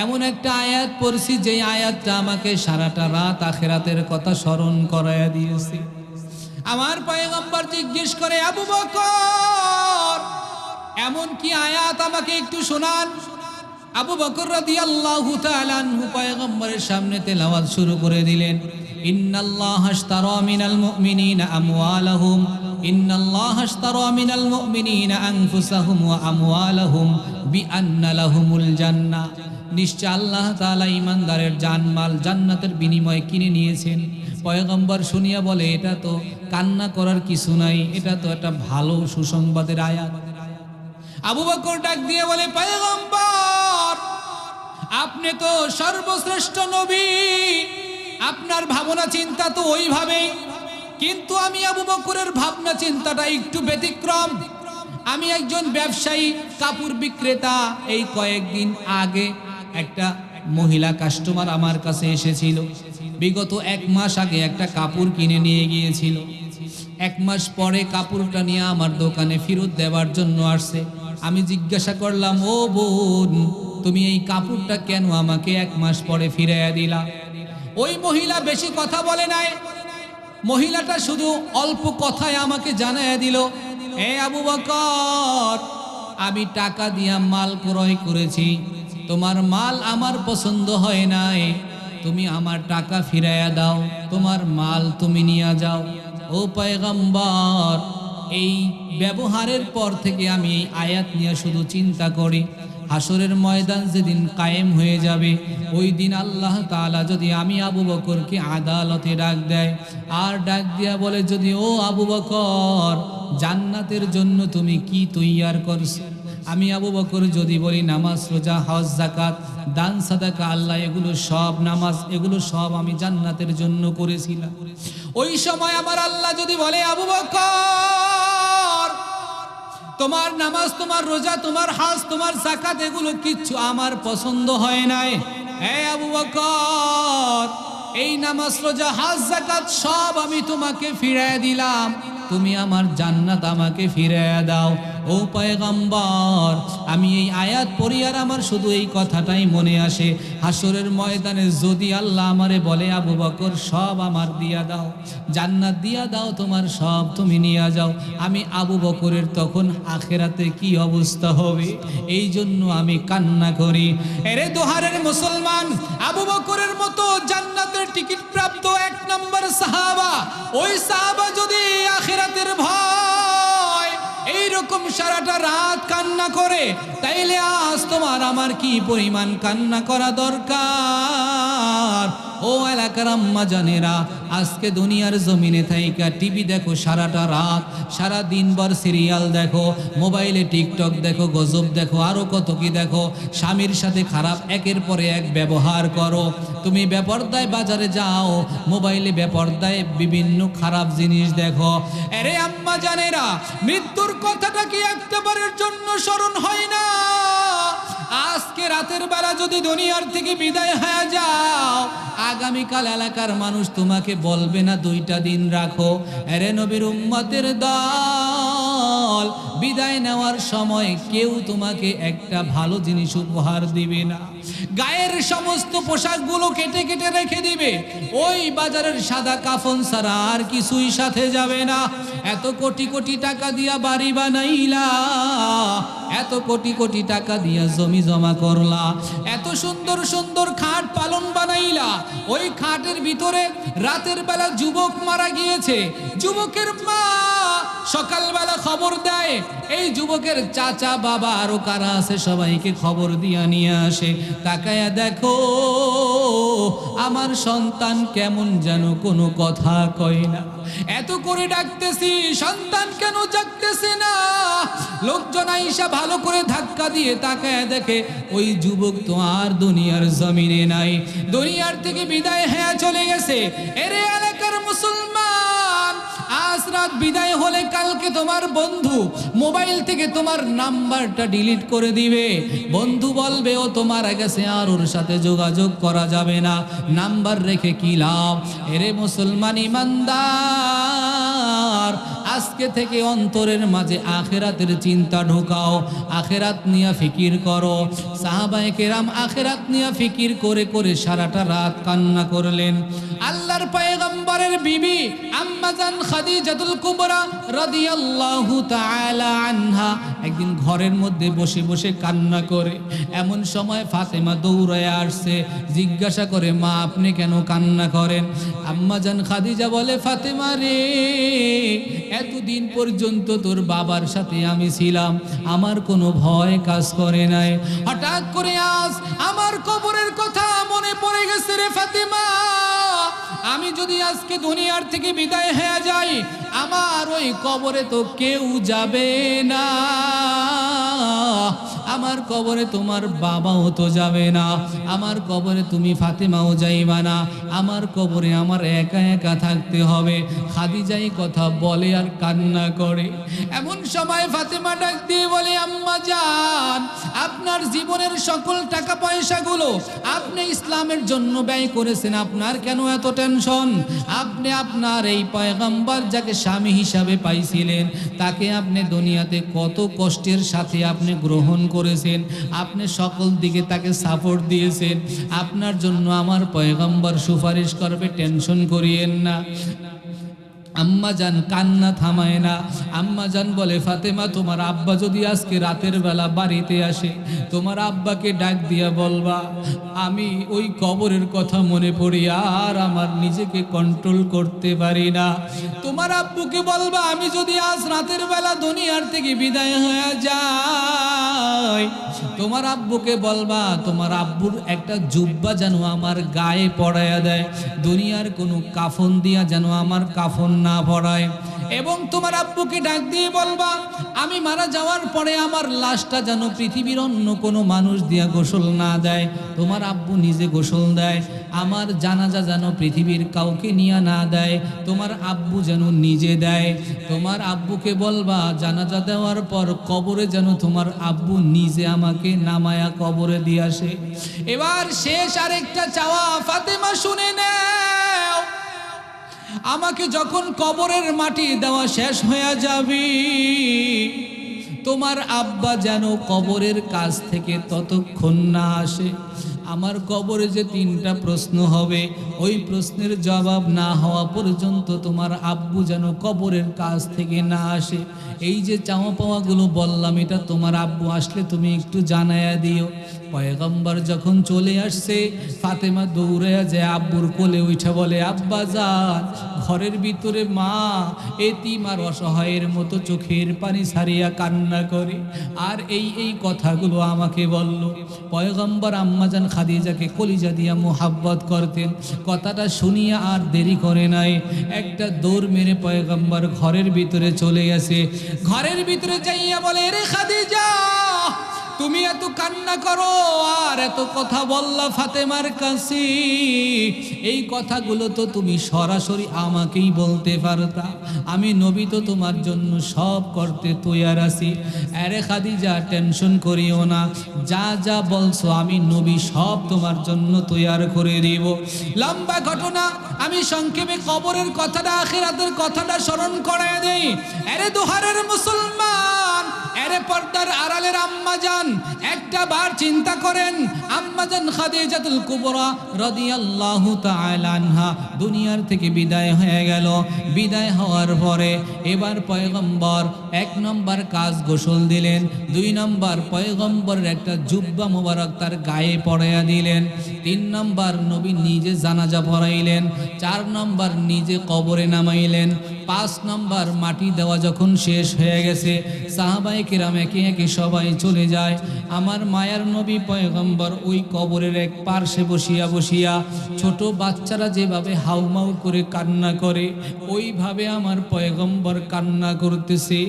Speaker 1: এমন একটা আয়াত পড়ছি যে আয়াতটা আমাকে সারাটা রাত আখিরাতের কথা স্মরণ করায়া দিয়েছে। আমার পয়গম্বর জিজ্ঞেস করে, আবু বকর, এমন কি আয়াত আমাকে একটু শোনান। আবু বকর রাদিয়াল্লাহু তাআলা আনহু পয়গম্বরের সামনে তেলাওয়াত শুরু করে দিলেন। ইন্নাল্লাহা আশতারা মিনাল মুমিনিনা আমওয়ালাহুম, ইন্নাল্লাহা আশতারা মিনাল মুমিনিনা আনফুসাহুম ওয়া আমওয়ালাহুম বিআন্না লাহুমুল জান্নাহ। নিশ্চয় আল্লাহ তাআলা ঈমানদারের জানমাল জান্নাতের বিনিময়ে কিনে নিয়েছেন। পয়গম্বর শুনিয়া বলে, এটা তো কান্না করার কিছু নাই, এটা তো একটা ভালো সুসংবাদের আয়াত। আবু বকর ডাক দিয়ে বলে, পয়গম্বর, আপনি তো সর্বশ্রেষ্ঠ নবী, আপনার ভাবনা চিন্তা তো ওইভাবেই, কিন্তু আমি আবু বকরের ভাবনা চিন্তাটা একটু ব্যতিক্রম। আমি একজন ব্যবসায়ী, কাপড় বিক্রেতা। এই কয়েকদিন আগে একটা মহিলা কাস্টমার আমার কাছে এসেছিল। বিগত 1 মাস আগে একটা কাপড় কিনে নিয়ে গিয়েছিল। 1 মাস পরে কাপড়টা নিয়ে আমার দোকানে ফেরত দেওয়ার জন্য আসছে। আমি জিজ্ঞাসা করলাম, ও বোন, তুমি এই কাপড়টা কেন আমাকে 1 মাস পরে ফিরাইয়া দিলা? ওই মহিলা বেশি কথা বলে নাই, মহিলাটা শুধু অল্প কথায় আমাকে জানাইয়া দিল, এ আবু বকর, আমি টাকা দিয়া মাল ক্রয় করেছি, তোমার মাল আমার পছন্দ হয় নাই, তুমি আমার টাকা ফিরাইয়া দাও, তোমার মাল তুমি নিয়ে যাও। ও পয়গম্বর, এই ব্যবহারের পর থেকে আমি এই আয়াত নিয়ে শুধু চিন্তা করি, হাসরের ময়দান যেদিন কায়েম হয়ে যাবে, ওই দিন আল্লাহ তাআলা যদি আমি আবু বকরকে আদালতে ডাক দেয়, আর ডাক দিয়া বলে, যদি ও আবু বকর, জান্নাতের জন্য তুমি কি তৈয়ার করছো? আমি আবু বকর যদি বলি নামাজ, রোজা, হজ, যাকাত, দান, সাদাকা, আল্লাহ এগুলো সব নামাজ, এগুলো সব আমি জান্নাতের জন্য করেছিলাম। ওই সময় আমার আল্লাহ যদি বলে, আবু বকর, তোমার নামাজ, তোমার রোজা, তোমার হজ, তোমার যাকাত এগুলো কিচ্ছু আমার পছন্দ হয় নাই, হে আবু বকর, এই নামাজ, রোজা, হজ, যাকাত সব আমি তোমাকে ফিরিয়ে দিলাম, তুমি আমার জান্নাত আমাকে ফিরিয়ে দাও। ও পয়গম্বর, আমি এই আয়াত পড়ি আর আমার শুধু এই কথাটাই মনে আসে, হাসরের ময়দানে যদি আল্লাহ আমারে বলে আবু বকর সব আমার দিয়া দাও, জান্নাত দিয়া দাও, তোমার সব তুমি নিয়ে যাও, আমি আবু বকরের তখন আখেরাতে কি অবস্থা হবে? এই জন্য আমি কান্না করি। এরে দোহারের মুসলমান, আবু বকরের মতো জান্নাতের টিকিট প্রাপ্ত এক নম্বর সাহাবা, ওই সাহাবা যদি আখেরাতের ভয় এইরকম সারাটা রাত কান্না করে, তাইলে আজ তোমার আমার কি পরিমাণ কান্না করা দরকার? ও এলাকার আম্মা জানেরা, আজকে দুনিয়ার জমিনে থাইকা টিভি দেখো সারাটা রাত, সারা দিনভর সিরিয়াল দেখো, মোবাইলে টিকটক দেখো, গজব দেখো, আরো কত কি দেখো, স্বামীর সাথে খারাপ একের পরে এক ব্যবহার করো। তুমি বেপরদায় বাজারে যাও, মোবাইলে বেপরদায় বিভিন্ন খারাপ জিনিস দেখো। আরে আম্মা জানেরা, মৃত্যুর কথাটা কি একবারের জন্য স্মরণ হয় না? আজকে রাতের বেলা যদি দুনিয়ার থেকে বিদায় হয়ে যাও, আগামীকাল এলাকার মানুষ তোমাকে বলবে না 2টা দিন রাখো? আরে নবীর উম্মতের দল, বিদায় নেওয়ার সময় কেউ তোমাকে একটা ভালো জিনিস উপহার দিবে না। গায়ের সমস্ত পোশাকগুলো কেটে কেটে রেখে দিবে, ওই বাজারের সাদা কাফন ছাড়া আর কিছুই সাথে যাবে না। এত কোটি কোটি টাকা দিয়া বাড়ি বানাইলা, এত কোটি কোটি টাকা দিয়া জমি জমা করলা, এত সুন্দর সুন্দর খাট পালন বানাইলা, ওই খাটের ভিতরে রাতের বেলা যুবক মারা গিয়েছে, যুবকের মা সকালবেলা খবর দেয়, এই যুবকের চাচা বাবা আরো কারা আছে সবাইকে খবর দিয়া নিয়ে আসে, তাকায়া দেখো আমার সন্তান কেমন যেন কোনো কথা কয় না, এত করে ডাকতেছি সন্তান কেন জাগতেছে না? লোকজন আইসা ভালো করে ধাক্কা দিয়ে তাকায় দেখে ওই যুবক তো আর দুনিয়ার জমিনে নাই, দুনিয়ার থেকে বিদায় হয়ে চলে গেছে। এরে এলাকার মুসলমান, আজ রাত বিদায় হলে কালকে তোমার বন্ধু মোবাইল থেকে তোমার নাম্বারটা ডিলিট করে দিবে, বন্ধু বলবে ও তো মারা গেছে আর ওর সাথে যোগাযোগ করা যাবে না, নাম্বার রেখে কি লাভ? এরে মুসলমান ইমানদার, আজকে থেকে অন্তরের মাঝে আখেরাতের চিন্তা ঢোকাও, আখেরাত নিয়ে ফিকির করো। সাহাবায়ে কেরাম আখেরাত নিয়ে ফিকির করে করে সারাটা রাত কান্না করলেন। আল্লাহর পয়গম্বরের বিবি আম্মা জান খাদিজাতুল কুবরা রাদিয়াল্লাহু তাআলা আনহা একদিন ঘরের মধ্যে বসে বসে কান্না করে, এমন সময় ফাতেমা দৌড়ায় আসছে, জিজ্ঞাসা করে মা আপনি কেন কান্না করেন? আম্মা জান খাদিজা বলে ফাতেমা রে, এতদিন পর্যন্ত তোর বাবার সাথে আমি ছিলাম, আমার কোনো ভয় কাজ করে নাই, হঠাৎ করে আজ আমার কবরের কথা মনে পড়ে গেছে রে ফাতেমা, আমি যদি আজকে দুনিয়ার থেকে বিদায় হয়ে যাই, আমার ওই কবরে তো কেউ যাবে না, আমার কবরে তোমার বাবাও তো যাবে না, আমার কবরে তুমি ফাতেমাও যাইবা না, আমার কবরে আমার একা একা থাকতে হবে। খাদিজাই কথা বলে আর কান্না করে। এমন সময় ফাতেমা ডাক দিয়ে বলে আম্মা জান, আপনার জীবনের সকল টাকা পয়সাগুলো আপনি ইসলামের জন্য ব্যয় করেছেন, আপনার কেন এত টেনশন? আপনি আপনার এই পয়গম্বর যাকে স্বামী হিসাবে পাইছিলেন, তাকে আপনি দুনিয়াতে কত কষ্টের সাথে আপনি গ্রহণ করেছেন, আপনি সকল দিকে তাকে সাপোর্ট দিয়েছেন, আপনার জন্য আমার পয়গম্বর সুপারিশ করবে, টেনশন করিয়েন না। আম্মা জান কান্না থামায় না। আম্মা জান বলে ফাতেমা, তোমার আব্বা যদি আজকে রাতের বেলা বাড়িতে আসে, তোমার আব্বাকে ডাক দিয়া বলবা আমি ওই কবরের কথা মনে পড়ি আর আমার নিজেকে কন্ট্রোল করতে পারি না। তোমার আব্বুকে বলবা আমি যদি আজ রাতের বেলা দুনিয়ার থেকে বিদায় হয়ে যাই, তোমার আব্বুকে বলবা তোমার আব্বুর একটা জুব্বা যেন আমার গায়ে পরাইয়া দেয়, দুনিয়ার কোনো কাফন দিয়া যেন আমার কাফন না পড়ায়। এবং তোমার আব্বুকে ডাক দিয়ে বলবা আমি মারা যাওয়ার পরে আমার লাশটা যেন পৃথিবীর অন্য কোনো মানুষ দিয়া গোসল না দেয়, তোমার আব্বু নিজে গোসল দেয়, আমার জানাজা যেন পৃথিবীর কাউকে নিয়ে না দেয়, তোমার আব্বু যেন নিজে দেয়। তোমার আব্বুকে বলবা জানাজা দেওয়ার পর কবরে যেন তোমার আব্বু নিজে আমাকে নামায়া কবরে দিয়ে আসে। এবার শেষ আরেকটা চাওয়া ফাতেমা শুনে নাও, আমাকে যখন কবরের মাটি দেওয়া শেষ হয়ে যাবে, তোমার আব্বা যেন কবরের কাছ থেকে ততক্ষণ না আসে। আমার কবরে যে 3টা প্রশ্ন হবে, ওই প্রশ্নের জবাব না হওয়া পর্যন্ত তোমার আব্বু যেন কবরের কাছ থেকে না আসে। এই যে চাওয়া পাওয়াগুলো বললাম, এটা তোমার আব্বু আসলে তুমি একটু জানায়া দিও। পয়গম্বর যখন চলে আসছে, ফাতেমা দৌড়াইয়া যায় আব্বুর কোলে উঠে বলে, আব্বা যান। ঘরের ভিতরে মা এতিম আর অসহায়ের মতো চোখের পানি ছাড়িয়া কান্না করে, আর এই কথাগুলো আমাকে বলল। পয়গম্বর আম্মাজান খাদিজাকে কলিজা দিয়া মোহাব্বত করতেন। কথাটা শুনিয়া আর দেরি করে নাই, একটা দৌড় মেরে পয়গম্বর ঘরের ভিতরে চলে গেছে। ঘরের ভিতরে যাইয়া বলে, রে খাদিজা, তুমি এত কান্না করো আর এত কথা বললা ফাতেমার কাছে, এই কথাগুলো তো তুমি সরাসরি আমাকেই বলতে পারতা। আমি নবী তো তোমার জন্য সব করতে তৈয়ার আছি। আরে খাদিজা, টেনশন করিও না, যা যা বলছো আমি নবী সব তোমার জন্য তৈয়ার করে দিব। লম্বা ঘটনা, আমি সংক্ষেপে কবরের কথাটা, আখিরাতের কথাটা স্মরণ করায় দেই। আরে দোহারের মুসলমান, আরে পর্দার আড়ালের আম্মাজান, একটা বার চিন্তা করেন, আম্মাজান খাদিজাতুল কুবরা রাদিয়াল্লাহু তাআলা আনহা দুনিয়ার থেকে বিদায় হয়ে গেল। বিদায় হওয়ার পরে এবার পয়গম্বর 1 নম্বর কাজ গোসল দিলেন, 2 নম্বর পয়গম্বরের একটা জুব্বা মোবারক তার গায়ে পরাইয়া দিলেন, 3 নম্বর নবী নিজে জানাজা পড়াইলেন, 4 নম্বর নিজে কবরে নামাইলেন, 5 নম্বর মাটি দেওয়া যখন শেষ হয়ে গেছে, সাহাবায়ে কেরাম একে একে সবাই চলে যায়। আমার মায়ার নবী পয়গম্বর ওই কবরের এক পার্শ্বে বসিয়া বসিয়া ছোট বাচ্চারা যেভাবে হাউমাউ করে কান্না করে, ওইভাবে আমার পয়গম্বর কান্না করতেছে।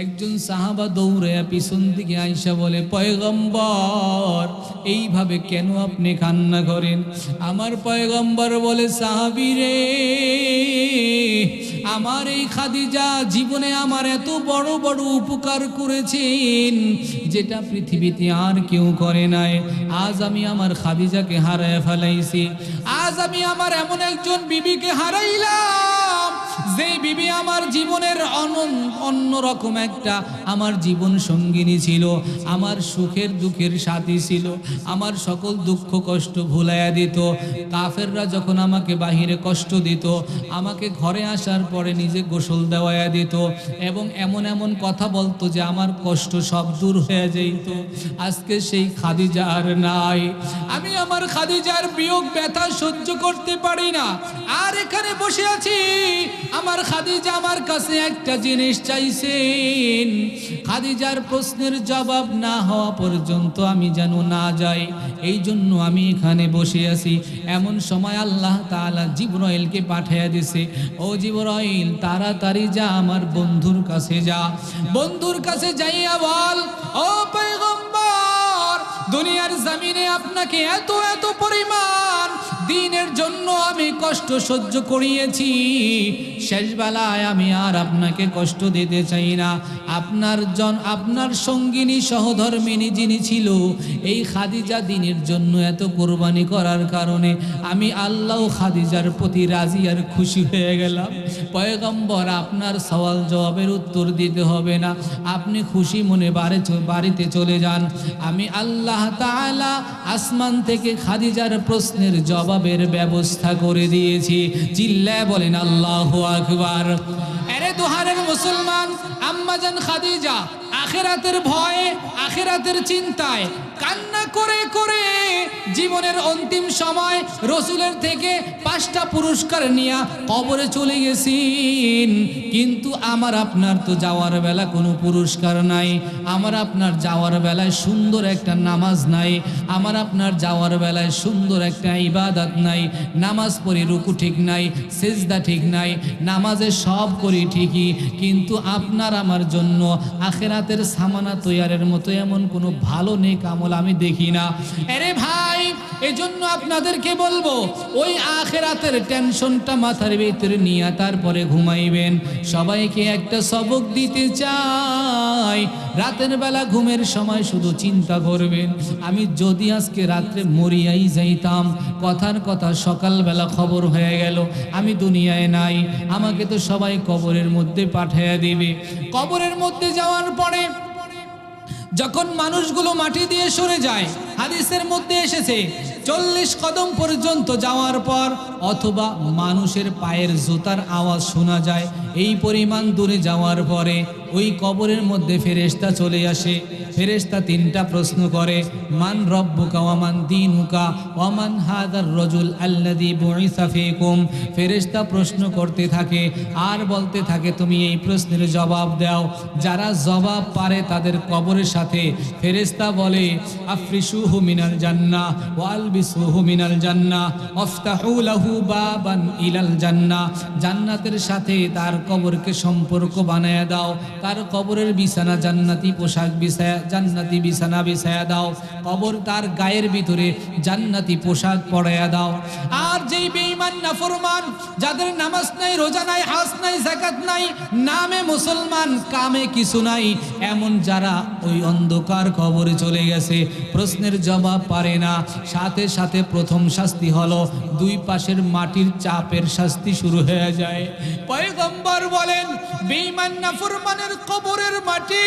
Speaker 1: একজন সাহাবা দৌড়াইয়া পিছন দিকে আইসা বলে, পয়গম্বর, এইভাবে কেন আপনি কান্না করেন? আমার পয়গম্বর বলে, সাহাবী রে, আমার এই খাদিজা জীবনে আমার এত বড় বড় উপকার করেছেন, যেটা পৃথিবীতে আর কেউ করে নাই। আজ আমি আমার খাদিজাকে হারায় ফেলাইছি। আজ আমি আমার এমন একজন বিবিকে হারাইলাম, যে বিবি আমার জীবনের অন্যরকম একটা আমার জীবন সঙ্গিনী ছিল, আমার সুখের দুঃখের সাথী ছিল, আমার সকল দুঃখ কষ্ট ভুলাইয়া দিত। কাফেররা যখন আমাকে বাহিরে কষ্ট দিত, আমাকে ঘরে আসার পরে নিজে গোসল দেওয়াইয়া দিত এবং এমন এমন কথা বলতো যে আমার কষ্ট সব দূর হয়ে যেত। আজকে সেই খাদিজা আর নাই। আমি আমার খাদিজার বিয়োগ ব্যথা সহ্য করতে পারি না, আর এখানে বসে আছি। আমার খাদিজা আমার কাছে একটা জিনিস চাইছেন, খাদিজার প্রশ্নের জবাব না হওয়া পর্যন্ত আমি যেন না যাই, এই জন্য আমি এখানে বসে আছি। এমন সময় আল্লাহ তাআলা জিবরাইলকে পাঠিয়ে দিয়েছে, ও জিবরাইল, তাড়াতাড়ি যা আমার বন্ধুর কাছে যা। বন্ধুর কাছে যাইয়া বল, ও পয়গম্বর, দুনিয়ার জমিনে আপনাকে এত এত পরিমাণ দিনের জন্য আমি কষ্ট সহ্য করিয়েছি, শেষ বেলায় আমি আর আপনাকে কষ্ট দিতে চাই না। আপনার সঙ্গিনী সহধর্মিনী যিনি ছিল, এই খাদিজা দিনের জন্য এত কোরবানি করার কারণে আমি আল্লাহ খাদিজার প্রতি রাজি আর খুশি হয়ে গেলাম। পয়গম্বর, আপনার সওয়াল জবাবের উত্তর দিতে হবে না, আপনি খুশি মনে বাড়িতে চলে যান। আমি আল্লাহ তাআলা আসমান থেকে খাদিজার প্রশ্নের জবাবের ব্যবস্থা করে দিয়েছি। চিল্লায় বলেন আল্লাহু আকবার। আরে দোহারের মুসলমান, আম্মাজান খাদিজা আখিরাতের ভয়ে, আখিরাতের চিন্তায় কান্না করে করে জীবনের অন্তিম সময় রসুলের থেকে 5টা পুরস্কার নিয়ে কবরে চলে গেছেন। কিন্তু আমার আপনার তো যাওয়ার বেলা কোনো পুরস্কার নাই, আমার আপনার যাওয়ার বেলায় সুন্দর একটা নামাজ নাই, আমার আপনার যাওয়ার বেলায় সুন্দর একটা ইবাদত নাই। নামাজ পড়ি, রুকু ঠিক নাই, সিজদা ঠিক নাই, নামাজে সব করি ঠিকই, কিন্তু আপনার আমার জন্য আখিরাতের সামানা তৈয়ারের মতো এমন কোনো ভালো নেক আমল আমি দেখি না। আরে ভাই, এজন্য আপনাদেরকে বলবো ওই আখিরাতের টেনশনটা মাথার ভিতরে নিয়ে তারপরে ঘুমাইবেন। সবাইকে একটা সবক দিতে চাই, রাতের বেলা ঘুমের সময় শুধু চিন্তা করবেন, আমি যদি আজকে রাত্রে মরিয়াই যাইতাম, কথার কথা সকালবেলা খবর হয়ে গেল আমি দুনিয়ায় নাই, আমাকে তো সবাই কবরের মধ্যে পাঠিয়ে দিবে। কবরের মধ্যে যাওয়ার পরে যখন মানুষগুলো মাটি দিয়ে সরে যায়, হাদিসের মধ্যে এসেছে 40 কদম পর্যন্ত যাওয়ার পর অথবা মানুষের পায়ের জুতার আওয়াজ শোনা যায়। এই পরিমাণ দূরে যাওয়ার পরে ওই কবরের মধ্যে ফেরেশতা চলে আসে। ফেরেশতা 3টা প্রশ্ন করে, মান রব্বুকা ওয়া মান দীনুকা ওয়া মান হাদার রাজুল আল্লাযী বুইসা ফীকুম। ফেরেশতা প্রশ্ন করতে থাকে আর বলতে থাকে, তুমি এই প্রশ্নের জবাব দাও। যারা জবাব পারে তাদের কবরের সাথে ফেরেশতা বলে, আফরিশুহু মিনাল জান্নাহ ওয়া আলবিসুহু মিনাল জান্নাহ ওয়াফতাহু লাহু বাবান ইলাল জান্নাহ। জান্নাতের সাথে তার কবরকে সম্পর্ক বানায়া দাও, তার কবরের বিছানা জান্নাতি পোশাক বিছায়া, জান্নাতি বিছানা বিছায়া দাও, কবর তার গায়ের ভিতরে জান্নাতি পোশাক পরায়া দাও। আর যেই বেঈমান নাফরমান, যাদের নামাজ নাই, রোজা নাই, হজ নাই, যাকাত নাই, নামে মুসলমান কামে কিছু নাই, এমন যারা ওই অন্ধকার কবরে চলে গেছে, প্রশ্নের জবাব পারে না, সাথে সাথে প্রথম শাস্তি হলো 2 পাশের মাটির চাপের শাস্তি শুরু হয়ে যায়। পয়গম্বর বলেন, বেঈমান নাফরমানের কবরের মাটি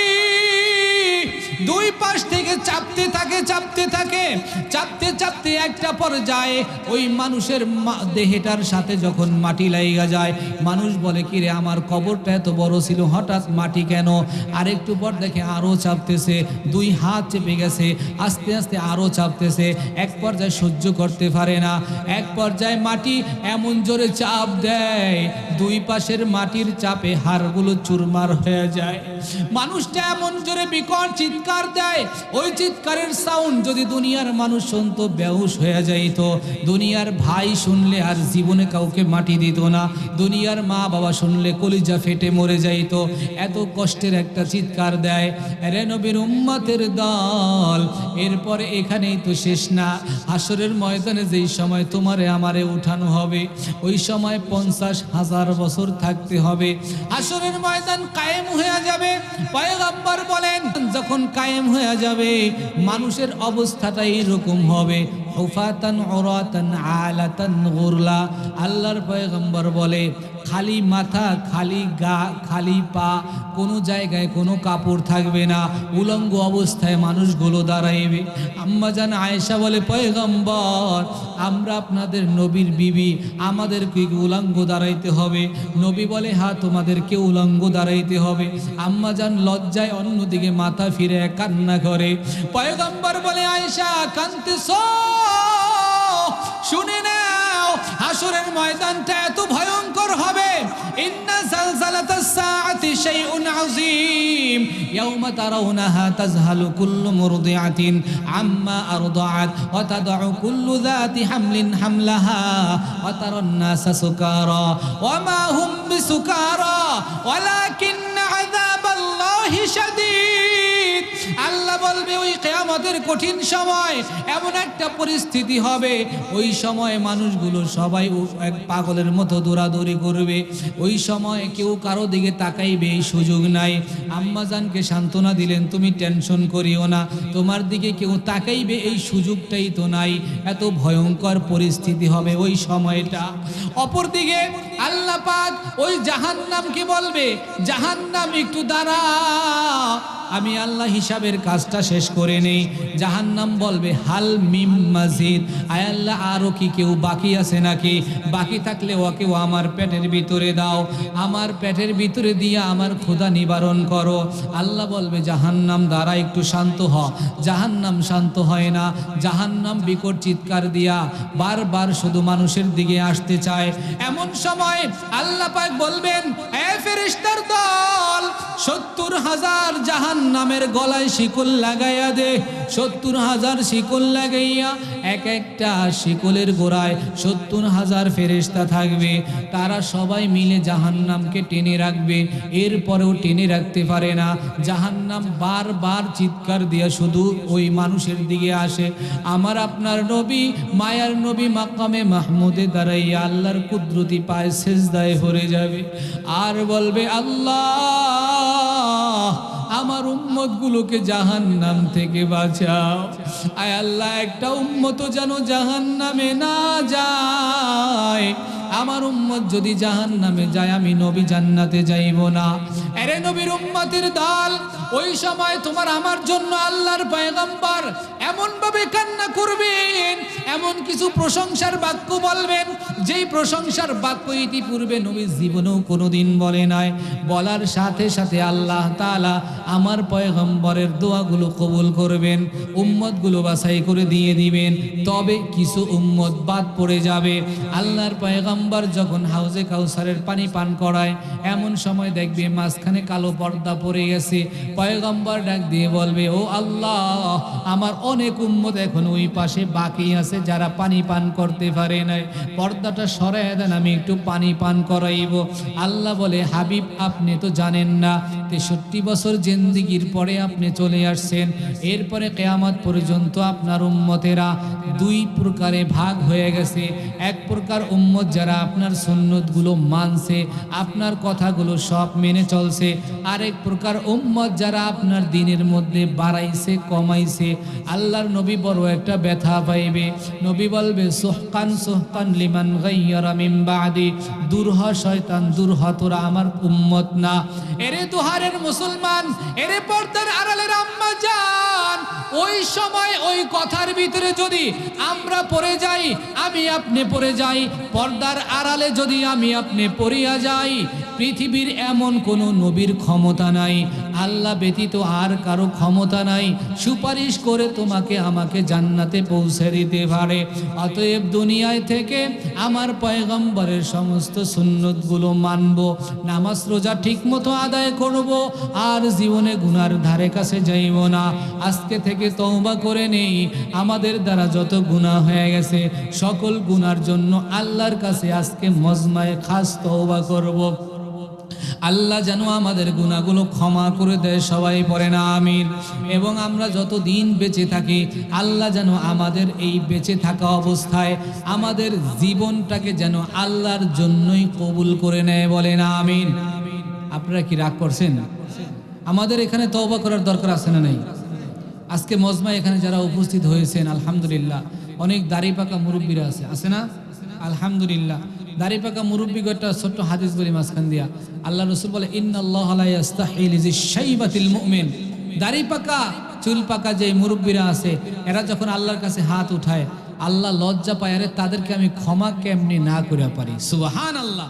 Speaker 1: 2 পাশ থেকে চাপতে থাকে, চাপতে থাকে, চাপতে চাপতে একটা পর্যায়ে ওই মানুষের দেহটার সাথে যখন মাটি লাইগা যায়, মানুষ বলে, কিরে আমার কবরটা এত বড় ছিল, হঠাৎ মাটি কেন? আরেকটু পর দেখে আরো চাপতেছে, 2 হাত চেপে গেছে, আস্তে আস্তে আরো চাপতেছে, এক পর্যায়ে সহ্য করতে পারে না, এক পর্যায়ে মাটি এমন জোরে চাপ দেয় 2 পাশের মাটির চাপে হাড়গুলো চুরমার হয়ে যায়। মানুষটা এমন জোরে বিকট চিৎকার দেয়, ওই চিৎকারের সাউন্ড যদি দুনিয়ার মানুষ শুনতো বেহুশ হয়ে যাইত। দুনিয়ার ভাই শুনলে আর জীবনে কাউকে মাটি দিত না, দুনিয়ার মা বাবা শুনলে কলিজা ফেটে মরে যাইত। এত কষ্টের একটা চিৎকার দেয়। রে নবীর উম্মতের দল, এরপরে এখানেই তো শেষ না। হাসরের ময়দানে যেই সময় তোমারে আমারে উঠানো হবে, ওই সময় 50,000 বছর থাকতে হবে। হাসরের ময়দান কায়েম হয়ে যাবে। পয়গম্বর বলেন, যখন কায়েম হয়ে যাবে মানুষের অবস্থাটা এইরকম হবে, হুফাতান উরাতান আলাতান গুরলা। আল্লাহর পয়গম্বর বলে, খালি মাথা, খালি গা, খালি পা, কোনো জায়গায় কোনো কাপড় থাকবে না, উলঙ্গ অবস্থায় মানুষগুলো দাঁড়াইবে। আম্মা জান আয়েশা বলে, পয়গম্বর আমরা আপনাদের নবীর বিবি, আমাদেরকে উলঙ্গ দাঁড়াইতে হবে? নবী বলে, হ্যাঁ তোমাদেরকে উলঙ্গ দাঁড়াইতে হবে। আম্মা জান লজ্জায় অন্যদিকে মাথা ফিরে কান্না করে। পয়গম্বর বলে, আয়েশা কাঁদতেছো? শুনে নাও, হাসরের ময়দানটা এত ভয়ঙ্কর হবে। ইন্না জালজালাতাস সাআতি শাইউন আযীম ইয়াওমা তারাউনাহা তাযহালু কুল্লু মুরদিআতিন আম্মা আরদাআত ওয়া তাদউ কুল্লু যাতি হামলিন হামলাহা ওয়া তারান নাসা সুকারা ওয়া মা হুম বিসুকারা ওয়ালাকিন্না আযাবাল্লাহি শাদীদ। আল্লাহ বলবে, ওই কিয়ামতের কঠিন সময় এমন একটা পরিস্থিতি হবে, ওই সময় মানুষগুলো সবাই এক পাগলের মতো দৌড়াদৌড়ি করবে। ওই সময় কেউ কারো দিকে তাকাইবে এই সুযোগ নাই। আম্মাজানকে সান্ত্বনা দিলেন, তুমি টেনশন করিও না, তোমার দিকে কেউ তাকাইবে এই সুযোগটাই তো নাই। এত ভয়ঙ্কর পরিস্থিতি হবে ওই সময়টা। অপরদিকে আল্লাহ পাক ওই জাহান্নামকে বলবে, জাহান্নাম একটু দাঁড়া, আমি আল্লাহ হিসাবের কাজটা শেষ করে নেই। জাহান্নাম বলবে, হাল মিম মাজিদ, আয় আল্লাহ আরো কি কেউ বাকি আছে নাকি? বাকি থাকলে ওকেও আমার পেটের ভিতরে দাও, আমার পেটের ভিতরে দিয়ে আমার ক্ষুধা নিবারণ করো। আল্লাহ বলবে, জাহান্নাম দ্বারা একটু শান্ত হ। জাহান্নাম শান্ত হয় না, জাহান্নাম বিকট চিৎকার দিয়া বারবার শুধু মানুষের দিকে আসতে চায়। এমন সময় আল্লাহ পাক বলবেন, এ ফেরেশতার দল, 70,000 জাহান্নাম নামের গলায় শিকল লাগাইয়া দে। 70,000 শিকল লাগাইয়া এক একটা শিকলের গোড়ায় 70,000 ফেরেশতা থাকবে। তারা সবাই মিলে জাহান্নামকে টেনে রাখবে। এরপরেও টেনে রাখতে পারে না। জাহান্নাম বারবার চিৎকার দিয়া শুধু ওই মানুষের দিকে আসে। আমার আপনার নবী, মায়ার নবী মাকামে মাহমুদে দাঁড়াইয়া আল্লাহর কুদরতি পায়ে সেজদায় পড়ে যাবে আর বলবে, আল্লাহ আমার উম্মতগুলোকে জাহান্নাম থেকে বাঁচাও। আয় আল্লাহ, একটা উম্মত যেন জাহান্নামে না যায়। আমার উম্মত যদি জাহান্নামে যায়, আমি নবী জান্নাতে যাইব না। আরে নবীর উম্মতের দল, ওই সময় তোমার আমার জন্য আল্লাহর পয়গম্বর এমন ভাবে কান্না করবেন, এমন কিছু প্রশংসার বাক্য বলবেন, যেই প্রশংসার বাক্য ইতিপূর্বে নবী জীবনেও কোনোদিন বলে নাই। বলার সাথে সাথে আল্লাহ তাআলা আমার পয়গম্বরের দোয়াগুলো কবুল করবেন, উম্মতগুলো বাছাই করে দিয়ে দিবেন। তবে কিছু উম্মত বাদ পড়ে যাবে। আল্লাহর পয়গম্বর যখন হাউজে কাউসারের পানি পান করায়, এমন সময় দেখবে মাঝখানে কালো পর্দা পড়ে গেছে। পয়গম্বর ডাক দিয়ে বলবে, ও আল্লাহ, আমার অনেক উম্মত এখন ওই পাশে বাকি আছে যারা পানি পান করতে পারে নাই, পর্দাটা সরাইয়া দেন, আমি একটু পানি পান করাইব। আল্লাহ বলে, হাবিব আপনি তো জানেন না 63 বছর জিন্দেগির পরে আপনি চলে আসছেন। এরপরে কিয়ামত পর্যন্ত আপনার উম্মতেরা দুই প্রকারে ভাগ হয়ে গেছে। এক প্রকার উম্মত যারা আপনার সুন্নতগুলো মানছে, আপনার কথাগুলো সব মেনে চলছে। আরেক প্রকার উম্মত যারা আপনার দিনের মধ্যে বাড়াইছে কমাইছে। আল্লাহর নবী বড় একটা ব্যথা পাইবে। নবী বলবে, সুহকান সুহকান লিমান গায়্যারা মিন বাদি, দূর হ শয়তান, দূর হ, তোরা আমার উম্মত না। এরে দুহারের মুসলমান, এরে পর্দার আড়ালের আম্মা জান, ওই সময় ওই কথার ভিতরে যদি আমরা পড়ে যাই, আমি আপনি পড়ে যাই, পর্দার আড়ালে যদি আমি আপনি পড়িয়া যাই, পৃথিবীর এমন কোনো নবীর ক্ষমতা নাই, আল্লাহ ব্যতীত আর কারো ক্ষমতা নাই সুপারিশ করে তোমাকে আমাকে জান্নাতে পৌঁছে দিতে পারে। অতএব দুনিয়ায় থেকে আমার পয়গম্বরের সমস্ত সুন্নতগুলো মানব, নামাজ রোজা ঠিক মতো আদায় করব, আর জীবনে গুনার ধারে কাছে যাইব না। আজকে থেকে তওবা করে নেই, আমাদের দ্বারা যত গুনাহ হয়ে গেছে সকল গুনার জন্য আল্লাহর কাছে আজকে মজমায়ে খাস তওবা করব। আল্লাহ যেন আমাদের গুনাহগুলো ক্ষমা করে দেয়, সবাই পড়ে না আমিন। এবং আমরা যত দিন বেঁচে থাকি, আল্লাহ যেন আমাদের এই বেঁচে থাকা অবস্থায় আমাদের জীবনটাকে যেন আল্লাহর জন্যই কবুল করে নেয়, বলে না আমিন। আপনারা কি রাগ করছেন? আমাদের এখানে তওবা করার দরকার আছে না নাই? আজকে মজমায় এখানে যারা উপস্থিত হয়েছেন, আলহামদুলিল্লাহ, অনেক দাড়ি পাকা মুরব্বীরা আছে না? আলহামদুলিল্লাহ, দাড়ি পাকা মুরব্বীকে একটা ছোট্ট হাদিস বলি মাঝখান দিয়া। আল্লাহ রসুল বলে, ইন্নাল্লাহ লা ইস্তাহি লিশাইবাতিল মুমিন, দাড়ি পাকা চুল পাকা যে মুরব্বীরা আছে, এরা যখন আল্লাহর কাছে হাত উঠায়, আল্লাহ লজ্জা পায়, আরে তাদেরকে আমি ক্ষমা কেমনি না করে পারি। সুবহানাল্লাহ।